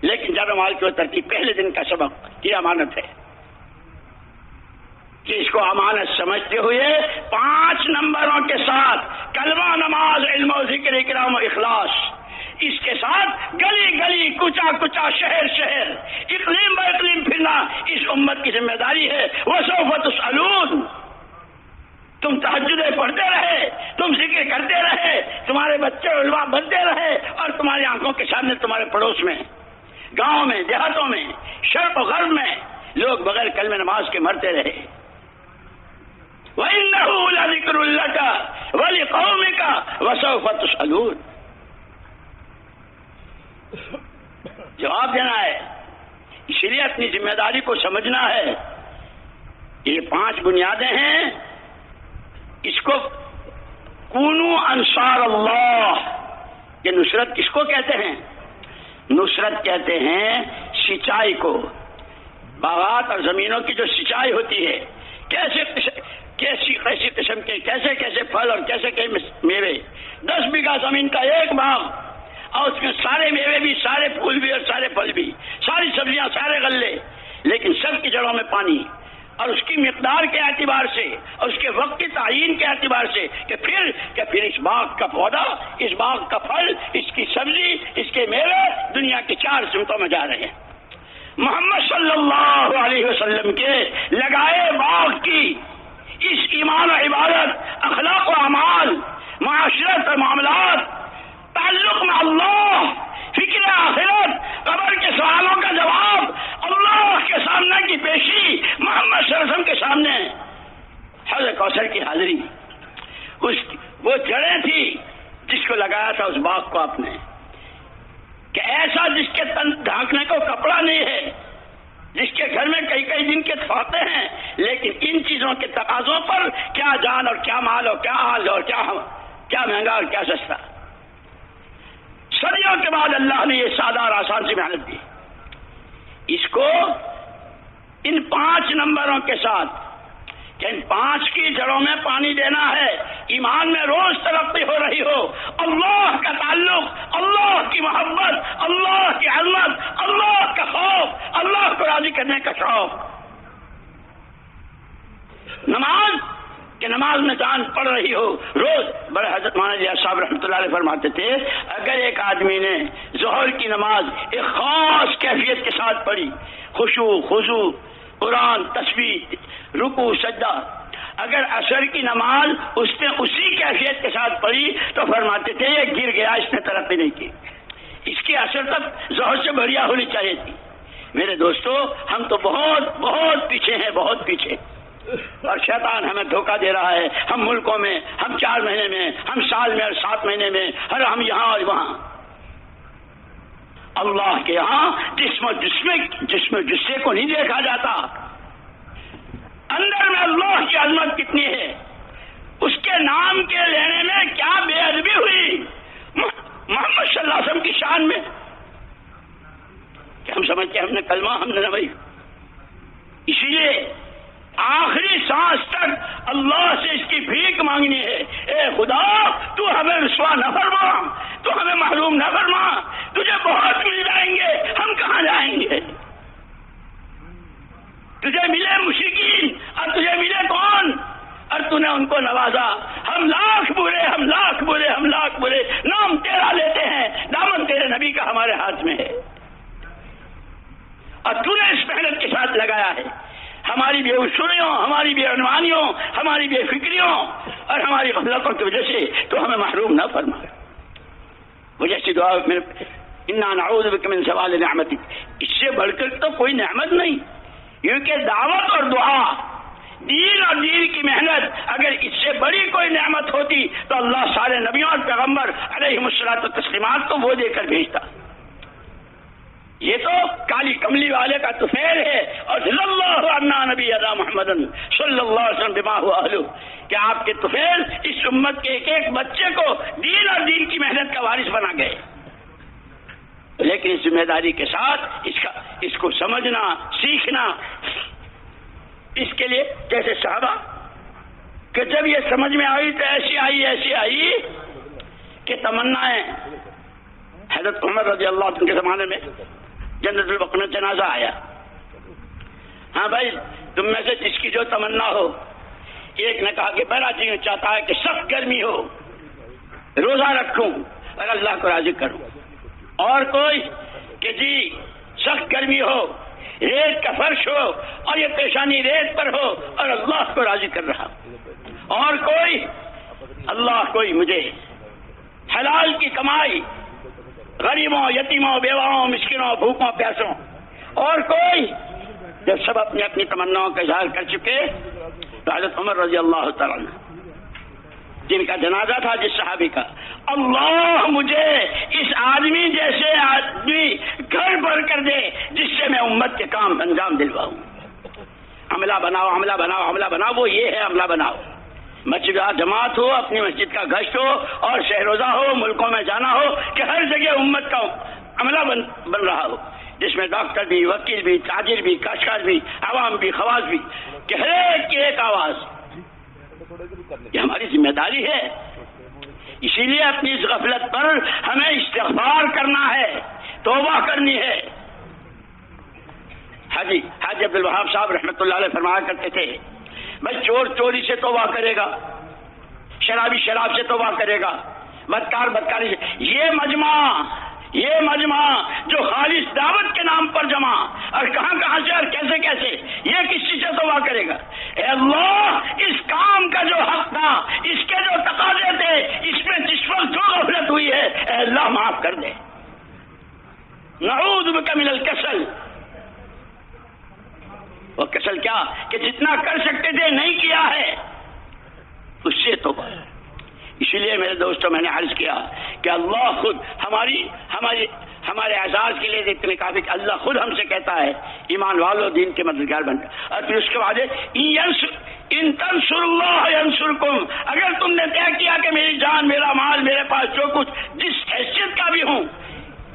لیکن جان و مال کی وہ ترتیب پہلے دن کا سبق یہ امانت ہے کہ اس کو امانت سمجھتے ہوئے 5 نمبروں کے ساتھ کلمہ، نماز، علم و ذکر، اکرام و اخلاص، اس کے ساتھ گلی گلی، کوچا کوچا، شہر شہر، اقلیم با اقلیم پھرنا اس امت کی ذمہ داری ہے. وسوف تسألون. تم تہجدیں پڑھتے رہے، تم ذکر کرتے رہے، تمہارے بچے علماء بنتے رہے، اور تمہاری آنکھوں کے سامنے تمہارے پڑوس میں، گاؤں میں، دیہاتوں میں، شرق و غرب میں لوگ بغیر کلمہ نماز کے مرتے رہے. وَإِنَّهُ لَذِكْرٌ لَكَ وَلِقَوْمِكَ وَسَوْفَ تُسْأَلُونَ. جواب دینا ہے، اس لیے اپنی ذمہ داری کو سمجھنا ہے. یہ 5 بنیادیں ہیں، اس کو کونو انصار اللہ. یہ نصرت کس کو کہتے ہیں؟ نصرت کہتے ہیں سچائی کو. باغات اور زمینوں کی جو سچائی ہوتی ہے، کیسی قسم کے کیسے پھل اور کیسے میوے. 10 بیگھہ زمین کا ایک باغ، اور اس میں سارے میوے بھی، سارے پھول بھی اور سارے پھل بھی، ساری سبزیاں، سارے غلے، لیکن سب کی جڑوں میں پانی. اور اس کی مقدار کے اعتبار سے اور اس کے وقت کی تعین کے اعتبار سے کہ پھر اس باغ کا پودا، اس باغ کا پھل، اس کی سبزی، اس کے میوے دنیا کی 4 سمتوں میں جا رہے ہیں. محمد صلی اللہ علیہ وسلم کے لگائے باغ کی اس ایمان و عبادت، اخلاق و کوثر کی حاضری، وہ جڑیں تھی جس کو لگایا تھا اس باغ کو آپ نے، کہ ایسا جس کے تن ڈھانکنے کو کپڑا نہیں ہے، جس کے گھر میں کئی کئی دن کے تھوتے ہیں، لیکن ان چیزوں کے تقاضوں پر کیا جان اور کیا مال اور کیا حال اور کیا مہنگا اور کیا سستا، صدیوں کے بعد اللہ نے یہ سادہ اور آسان سی محنت دی. اس کو ان 5 نمبروں کے ساتھ کہ ان 5 کی جڑوں میں پانی دینا ہے، ایمان میں روز ترقی ہو رہی ہو، اللہ کا تعلق، اللہ کی محبت، اللہ کی عظمت، اللہ کا خوف، اللہ کو راضی کرنے کا شوق. نماز کہ نماز میں جان پڑھ رہی ہو روز. بڑے حضرت مولانا الیاس صاحب رحمۃ اللہ علیہ فرماتے تھے اگر ایک آدمی نے ظہر کی نماز ایک خاص کیفیت کے ساتھ پڑھی، خشوع خضوع، قرآن، تسبیح، رکوع، سجدہ، اگر عصر کی نماز اس نے اسی کیفیت کے ساتھ پڑھی تو فرماتے تھے یہ گر گیا، اس نے ترقی نہیں کی، اس کی عصر تک ظہر سے بڑھیا ہونی چاہیے تھی. میرے دوستو ہم تو بہت بہت پیچھے ہیں، بہت پیچھے، اور شیطان ہمیں دھوکہ دے رہا ہے. ہم ملکوں میں، ہم 4 مہینے میں، ہم سال میں اور 7 مہینے میں، ہم یہاں اور وہاں. اللہ کے یہاں جسم جسے کو نہیں دیکھا جاتا، اندر میں اللہ کی عظمت کتنی ہے، اس کے نام کے لینے میں کیا بے ادبی ہوئی محمد صلی اللہ علیہ وسلم کی شان میں کہ ہم سمجھتے ہم نے کلمہ ہم نے نبی. اسی لیے آخری سانس تک اللہ سے اس کی بھیک مانگنی ہے، اے خدا تو ہمیں رسوا نہ فرما، تو ہمیں محروم نہ فرما، تجھے بہت مل جائیں گے، ہم کہاں جائیں گے؟ تجھے ملے مشرکین اور تجھے ملے کون، اور تو نے ان کو نوازا. ہم لاکھ برے، ہم لاکھ برے، ہم لاکھ برے، نام تیرا لیتے ہیں، دامن تیرے نبی کا ہمارے ہاتھ میں ہے، اور تو نے اس محنت کے ساتھ لگایا ہے. ہماری بے اصولیوں، ہماری بے عنوانیوں، ہماری بے فکریوں اور ہماری غفلتوں کی وجہ سے تو ہمیں محروم نہ فرما. مجھے ایسی دعا انا نعوذ بک من زوال نعمتک، اس سے بڑھ کر تو کوئی نعمت نہیں. کیونکہ دعوت اور دعا، دین اور دین کی محنت، اگر اس سے بڑی کوئی نعمت ہوتی تو اللہ سارے نبیوں اور پیغمبر علیہم الصلوۃ والتسلیمات کو وہ دے کر بھیجتا. یہ تو کالی کملی والے کا طفیل ہے. اور صلی اللہ علیہ نبی علی محمد صلی اللہ علیہ وسلم بما هو اہلہ، کہ آپ کے طفیل اس امت کے ایک ایک بچے کو دین اور دین کی محنت کا وارث بنا گئے. لیکن اس ذمہ داری کے ساتھ اس کو سمجھنا، سیکھنا، اس کے لیے جیسے صحابہ کہ جب یہ سمجھ میں آئی تو ایسی آئی کہ تمنائیں. حضرت عمر رضی اللہ عنہ کے زمانے میں جنت البقیع میں جنازہ آیا. ہاں بھائی تم میں سے جس کی جو تمنا ہو. ایک نے کہا کہ میرا جی چاہتا ہے کہ سخت گرمی ہو، روزہ رکھوں اور اللہ کو راضی کروں. اور کوئی کہ جی سخت گرمی ہو، ریت کا فرش ہو اور یہ پیشانی ریت پر ہو اور اللہ کو راضی کر رہا. اور کوئی اللہ کوئی مجھے حلال کی کمائی، غریبوں، یتیموں، بیواؤں، مسکینوں، بھوکوں، پیاسوں. اور کوئی جب سب اپنی اپنی تمناؤں کا اظہار کر چکے تو حضرت عمر رضی اللہ تعالیٰ عنہ جن کا جنازہ تھا جس صحابی کا، اللہ مجھے اس آدمی جیسے آدمی گھر بھر کر دے جس سے میں امت کے کام انجام دلواؤں. عملہ بناؤ، عملہ بناؤ، عملہ بناؤ. وہ یہ ہے عملہ بناؤ. مسجد جماعت ہو، اپنی مسجد کا گشت ہو اور شہروزہ ہو، ملکوں میں جانا ہو کہ ہر جگہ امت کا عملہ بن رہا ہو، جس میں ڈاکٹر بھی، وکیل بھی، تاجر بھی، کاشتکار بھی، عوام بھی، خواص بھی، کہ ہر ایک کی ایک آواز. یہ ہماری ذمہ داری ہے. اسی لیے اپنی اس غفلت پر ہمیں استغفار کرنا ہے، توبہ کرنی ہے. حاجی عبد الوہاب صاحب رحمۃ اللہ علیہ فرمایا کرتے تھے بھائی چور چوری سے توبہ کرے گا، شرابی شراب سے توبہ کرے گا، بدکار بدکاری سے. یہ مجمع جو خالص دعوت کے نام پر جمع اور کہاں سے اور کیسے یہ کس چیز سے توبہ کرے گا؟ اے اللہ اس کام کا جو حق تھا، اس کے جو تقاضے تھے، اس میں جس وقت جو غفلت ہوئی ہے اے اللہ معاف کر دے. نعوذ بک من الکسل. وہ کسل کیا کہ جتنا کر سکتے تھے نہیں کیا ہے. میرے دوستوں میں نے عرض کیا کہ اللہ خود ہمارے اعزاز کے لیے اتنے کافی کہ اللہ خود ہم سے کہتا ہے ایمان والو دین کے مددگار بن جاؤ. اور پھر اس کے بعد ان تنصر اللہ ینصرکم، اگر تم نے طے کیا کہ میری جان، میرا مال، میرے پاس جو کچھ جس حیثیت کا بھی ہوں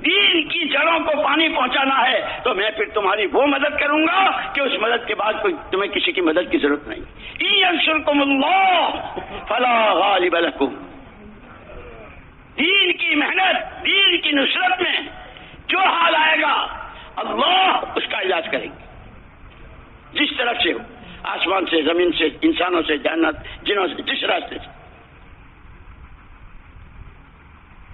دین کی جڑوں کو پانی پہنچانا ہے تو میں پھر تمہاری وہ مدد کروں گا کہ اس مدد کے بعد کوئی تمہیں کسی کی مدد کی ضرورت نہیں. ان ینصرکم اللہ فلا غالب لکم. دین کی محنت، دین کی نصرت میں جو حال آئے گا اللہ اس کا علاج کرے گی، جس طرف سے ہو، آسمان سے، زمین سے، انسانوں سے، جنت جنوں سے، جس راستے سے.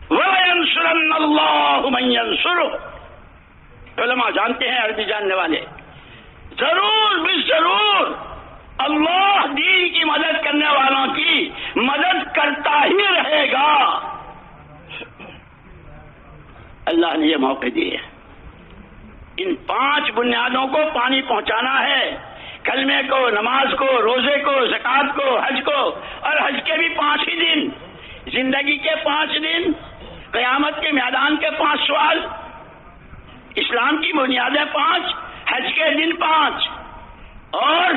وَيَنْصُرَنَّ اللَّهُ مَن يَنْصُرُهُ. علماء جانتے ہیں، عربی جاننے والے، ضرور بھی ضرور اللہ دین کی مدد کرنے والوں کی مدد کرتا ہی رہے گا. اللہ نے یہ موقع دیے. ان 5 بنیادوں کو پانی پہنچانا ہے، کلمے کو، نماز کو، روزے کو، زکوٰۃ کو، حج کو، اور حج کے بھی 5 ہی دن، زندگی کے 5 دن، قیامت کے میدان کے 5 سوال، اسلام کی بنیادیں 5، حج کے دن 5، اور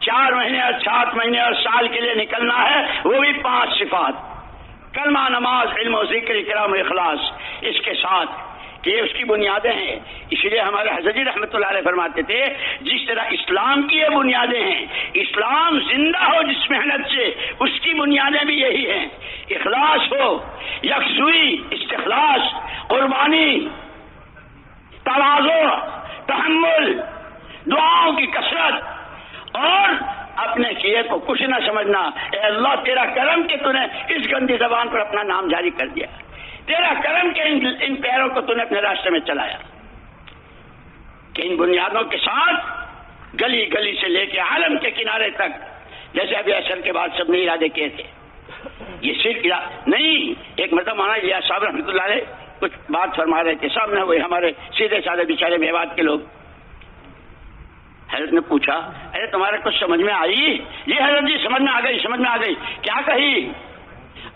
4 مہینے اور 7 مہینے اور سال کے لیے نکلنا ہے وہ بھی 5 صفات، کلمہ، نماز، علم و ذکر، اکرام و اخلاص، اس کے ساتھ کہ یہ اس کی بنیادیں ہیں. اس لیے ہمارے حضرت جی رحمۃ اللہ علیہ فرماتے تھے جس طرح اسلام کی یہ بنیادیں ہیں، اسلام زندہ ہو جس محنت سے اس کی بنیادیں بھی یہی ہیں. اخلاص ہو، یکسوئی، استخلاص، قربانی، تواضع، تحمل، دعاؤں کی کثرت، اور اپنے کیے کو کچھ نہ سمجھنا. اے اللہ تیرا کرم کہ تو نے اس گندی زبان پر اپنا نام جاری کر دیا، تیرا کرم کہ ان پیروں کو تو نے اپنے راستے میں چلایا. کہ ان بنیادوں کے ساتھ گلی گلی سے لے کے عالم کے کنارے تک، جیسے ابھی اثر کے بعد سب نے ارادے کیے تھے، یہ صرف نہیں. ایک مرتبہ مولانا الیاس صاحب رحمۃ اللہ علیہ کچھ بات فرما رہے تھے، سامنے وہی ہمارے سیدھے سادے بیچارے میوات کے لوگ. حضرت نے پوچھا ارے تمہارے کچھ سمجھ میں آئی؟ جی حضرت جی سمجھ میں آ گئی، سمجھ میں آ گئی. کیا کہی؟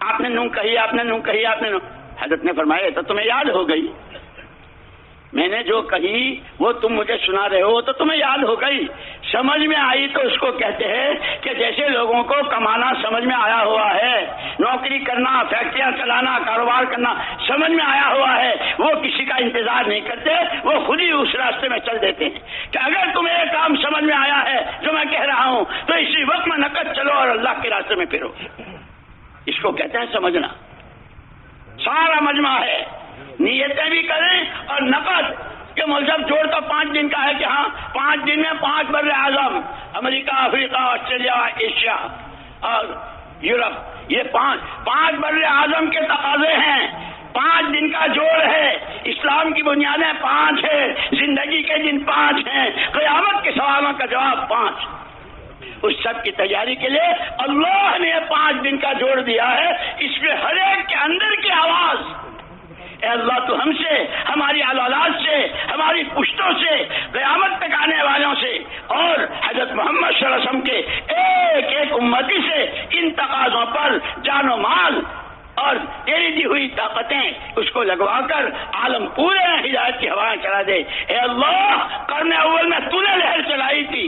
آپ نے نوں کہی، آپ نے نوں کہی، آپ نے نوں. حضرت نے فرمایا تو تمہیں یاد ہو گئی، میں نے جو کہی وہ تم مجھے سنا رہے ہو تو تمہیں یاد ہو گئی. سمجھ میں آئی تو اس کو کہتے ہیں کہ جیسے لوگوں کو کمانا سمجھ میں آیا ہوا ہے، نوکری کرنا، فیکٹریاں چلانا، کاروبار کرنا سمجھ میں آیا ہوا ہے، وہ کسی کا انتظار نہیں کرتے، وہ خود ہی اس راستے میں چل دیتے ہیں. کہ اگر تمہیں یہ کام سمجھ میں آیا ہے جو میں کہہ رہا ہوں تو اسی وقت میں نقد چلو اور اللہ کے راستے میں پھرو. اس کو کہتے ہیں سمجھنا. سارا مجمع ہے، نیتیں بھی کریں اور نقد کہ مذہب چھوڑ کر 5 دن کا ہے کہ ہاں 5 دن میں 5 بر اعظم، امریکہ، افریقہ، آسٹریلیا، ایشیا اور یورپ، یہ 5 بر اعظم کے تقاضے ہیں. 5 دن کا جوڑ ہے. اسلام کی بنیادیں 5 ہیں، زندگی کے دن 5 ہیں، قیامت کے سوالوں کا جواب 5. اس سب کی تیاری کے لیے اللہ نے 5 دن کا جوڑ دیا ہے. اس میں ہر ایک کے اندر کی آواز، اے اللہ تو ہم سے، ہماری اولاد سے، ہماری پشتوں سے، قیامت تک آنے والوں سے اور حضرت محمد صلی اللہ علیہ وسلم کے ایک ایک امتی سے ان تقاضوں پر جان و مال اور تیری دی ہوئی طاقتیں اس کو لگوا کر عالم پورے میں ہدایت کی ہوائیں چلا دے. اے اللہ قرن اول میں تو نے لہر چلائی تھی،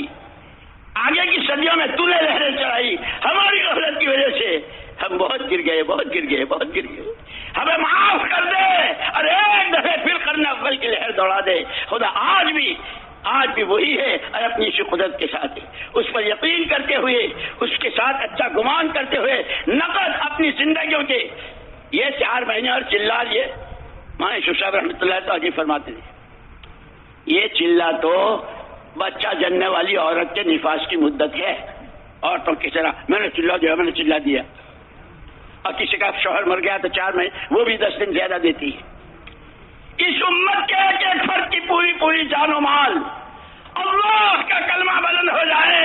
آگے کی صدیوں میں تو نے لہریں چلائی، ہماری غفلت کی وجہ سے ہم بہت گر گئے، بہت گر گئے، بہت گر گئے. ہمیں معاف کر دے اور ایک دفعہ پھر قرن اول کی لہر دوڑا دے. خدا آج بھی وہی ہے اور اپنی اسی قدرت کے ساتھ اس پر یقین کرتے ہوئے، اس کے ساتھ اچھا گمان کرتے ہوئے نقد اپنی زندگیوں کے یہ 4 مہینے اور چلا، یہ ماں یوسف صاحب رحمۃ اللہ تو عجیب فرماتے تھے یہ چلا تو بچہ جننے والی عورت کے نفاس کی مدت ہے. عورتوں کی طرح میں نے چلا دیا، میں نے چلا دیا، اور کسی کا شوہر مر گیا تو 4 مہینے وہ بھی 10 دن زیادہ دیتی ہے. اس امت کے ایک ایک فرد کی پوری پوری جان و مال اللہ کا کلمہ بلند ہو جائے،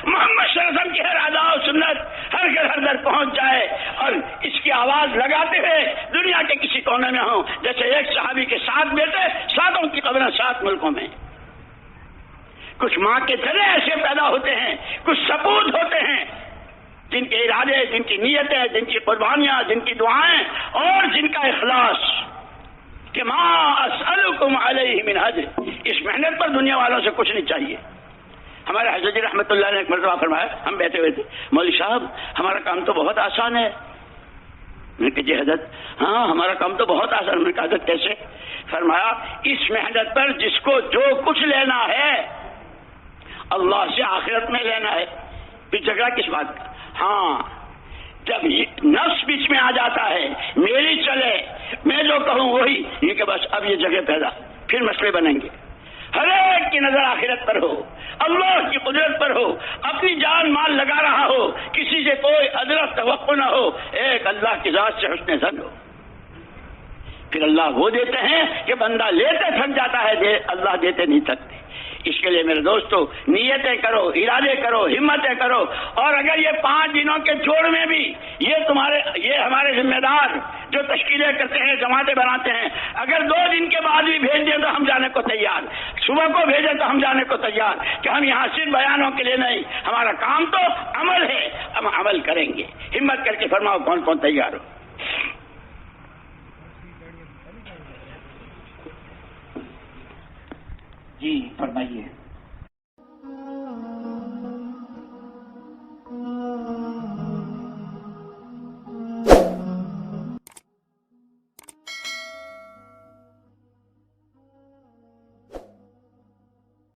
محمد صلی اللہ علیہ وسلم کی ہر ادا و سنت ہر گھر ہر در پہنچ جائے اور اس کی آواز لگاتے ہوئے دنیا کے کسی کونے میں ہوں. جیسے ایک صحابی کے 7 بیٹے، 7 کی قبریں 7 ملکوں میں. کچھ ماں کے جنے ایسے پیدا ہوتے ہیں، کچھ سپوت ہوتے ہیں جن کے ارادے، جن کی نیتیں، جن کی قربانیاں، جن کی دعائیں اور جن کا اخلاص کہ ما اسألکم علیہ من اجر، اس محنت پر دنیا والوں سے کچھ نہیں چاہیے. ہمارے حضرت جی رحمۃ اللہ نے ایک مرتبہ فرمایا، ہم بیٹھے ہوئے تھے، مولوی صاحب ہمارا کام تو بہت آسان ہے. میں نے کہا جی حضرت ہاں ہمارا کام تو بہت آسان. میں نے کہا حضرت کیسے؟ فرمایا اس محنت پر جس کو جو کچھ لینا ہے اللہ سے آخرت میں لینا ہے، پھر جھگڑا کس بات کا؟ ہاں جب نفس بیچ میں آ جاتا ہے میری چلے میں جو کہوں وہی، یہ کہ بس اب یہ جگہ پیدا، پھر مسئلے بنیں گے. ہر ایک کی نظر آخرت پر ہو، اللہ کی قدرت پر ہو، اپنی جان مال لگا رہا ہو، کسی سے کوئی ادرک توقع نہ ہو، ایک اللہ کی ذات سے حسن ظن ہو. پھر اللہ وہ دیتے ہیں کہ بندہ لیتے تھک جاتا ہے، اللہ دیتے نہیں تھکتے. اس کے لیے میرے دوستو نیتیں کرو، ارادے کرو، ہمتیں کرو. اور اگر یہ 5 دنوں کے جوڑ میں بھی یہ ہمارے ذمہ دار جو تشکیلیں کرتے ہیں، جماعتیں بناتے ہیں، اگر 2 دن کے بعد بھی بھیج دیں تو ہم جانے کو تیار، صبح کو بھیجیں تو ہم جانے کو تیار، کہ ہم یہاں صرف بیانوں کے لیے نہیں، ہمارا کام تو عمل ہے، ہم عمل کریں گے. ہمت کر کے فرماؤ کون کون تیار ہو؟ جی فرمائیے.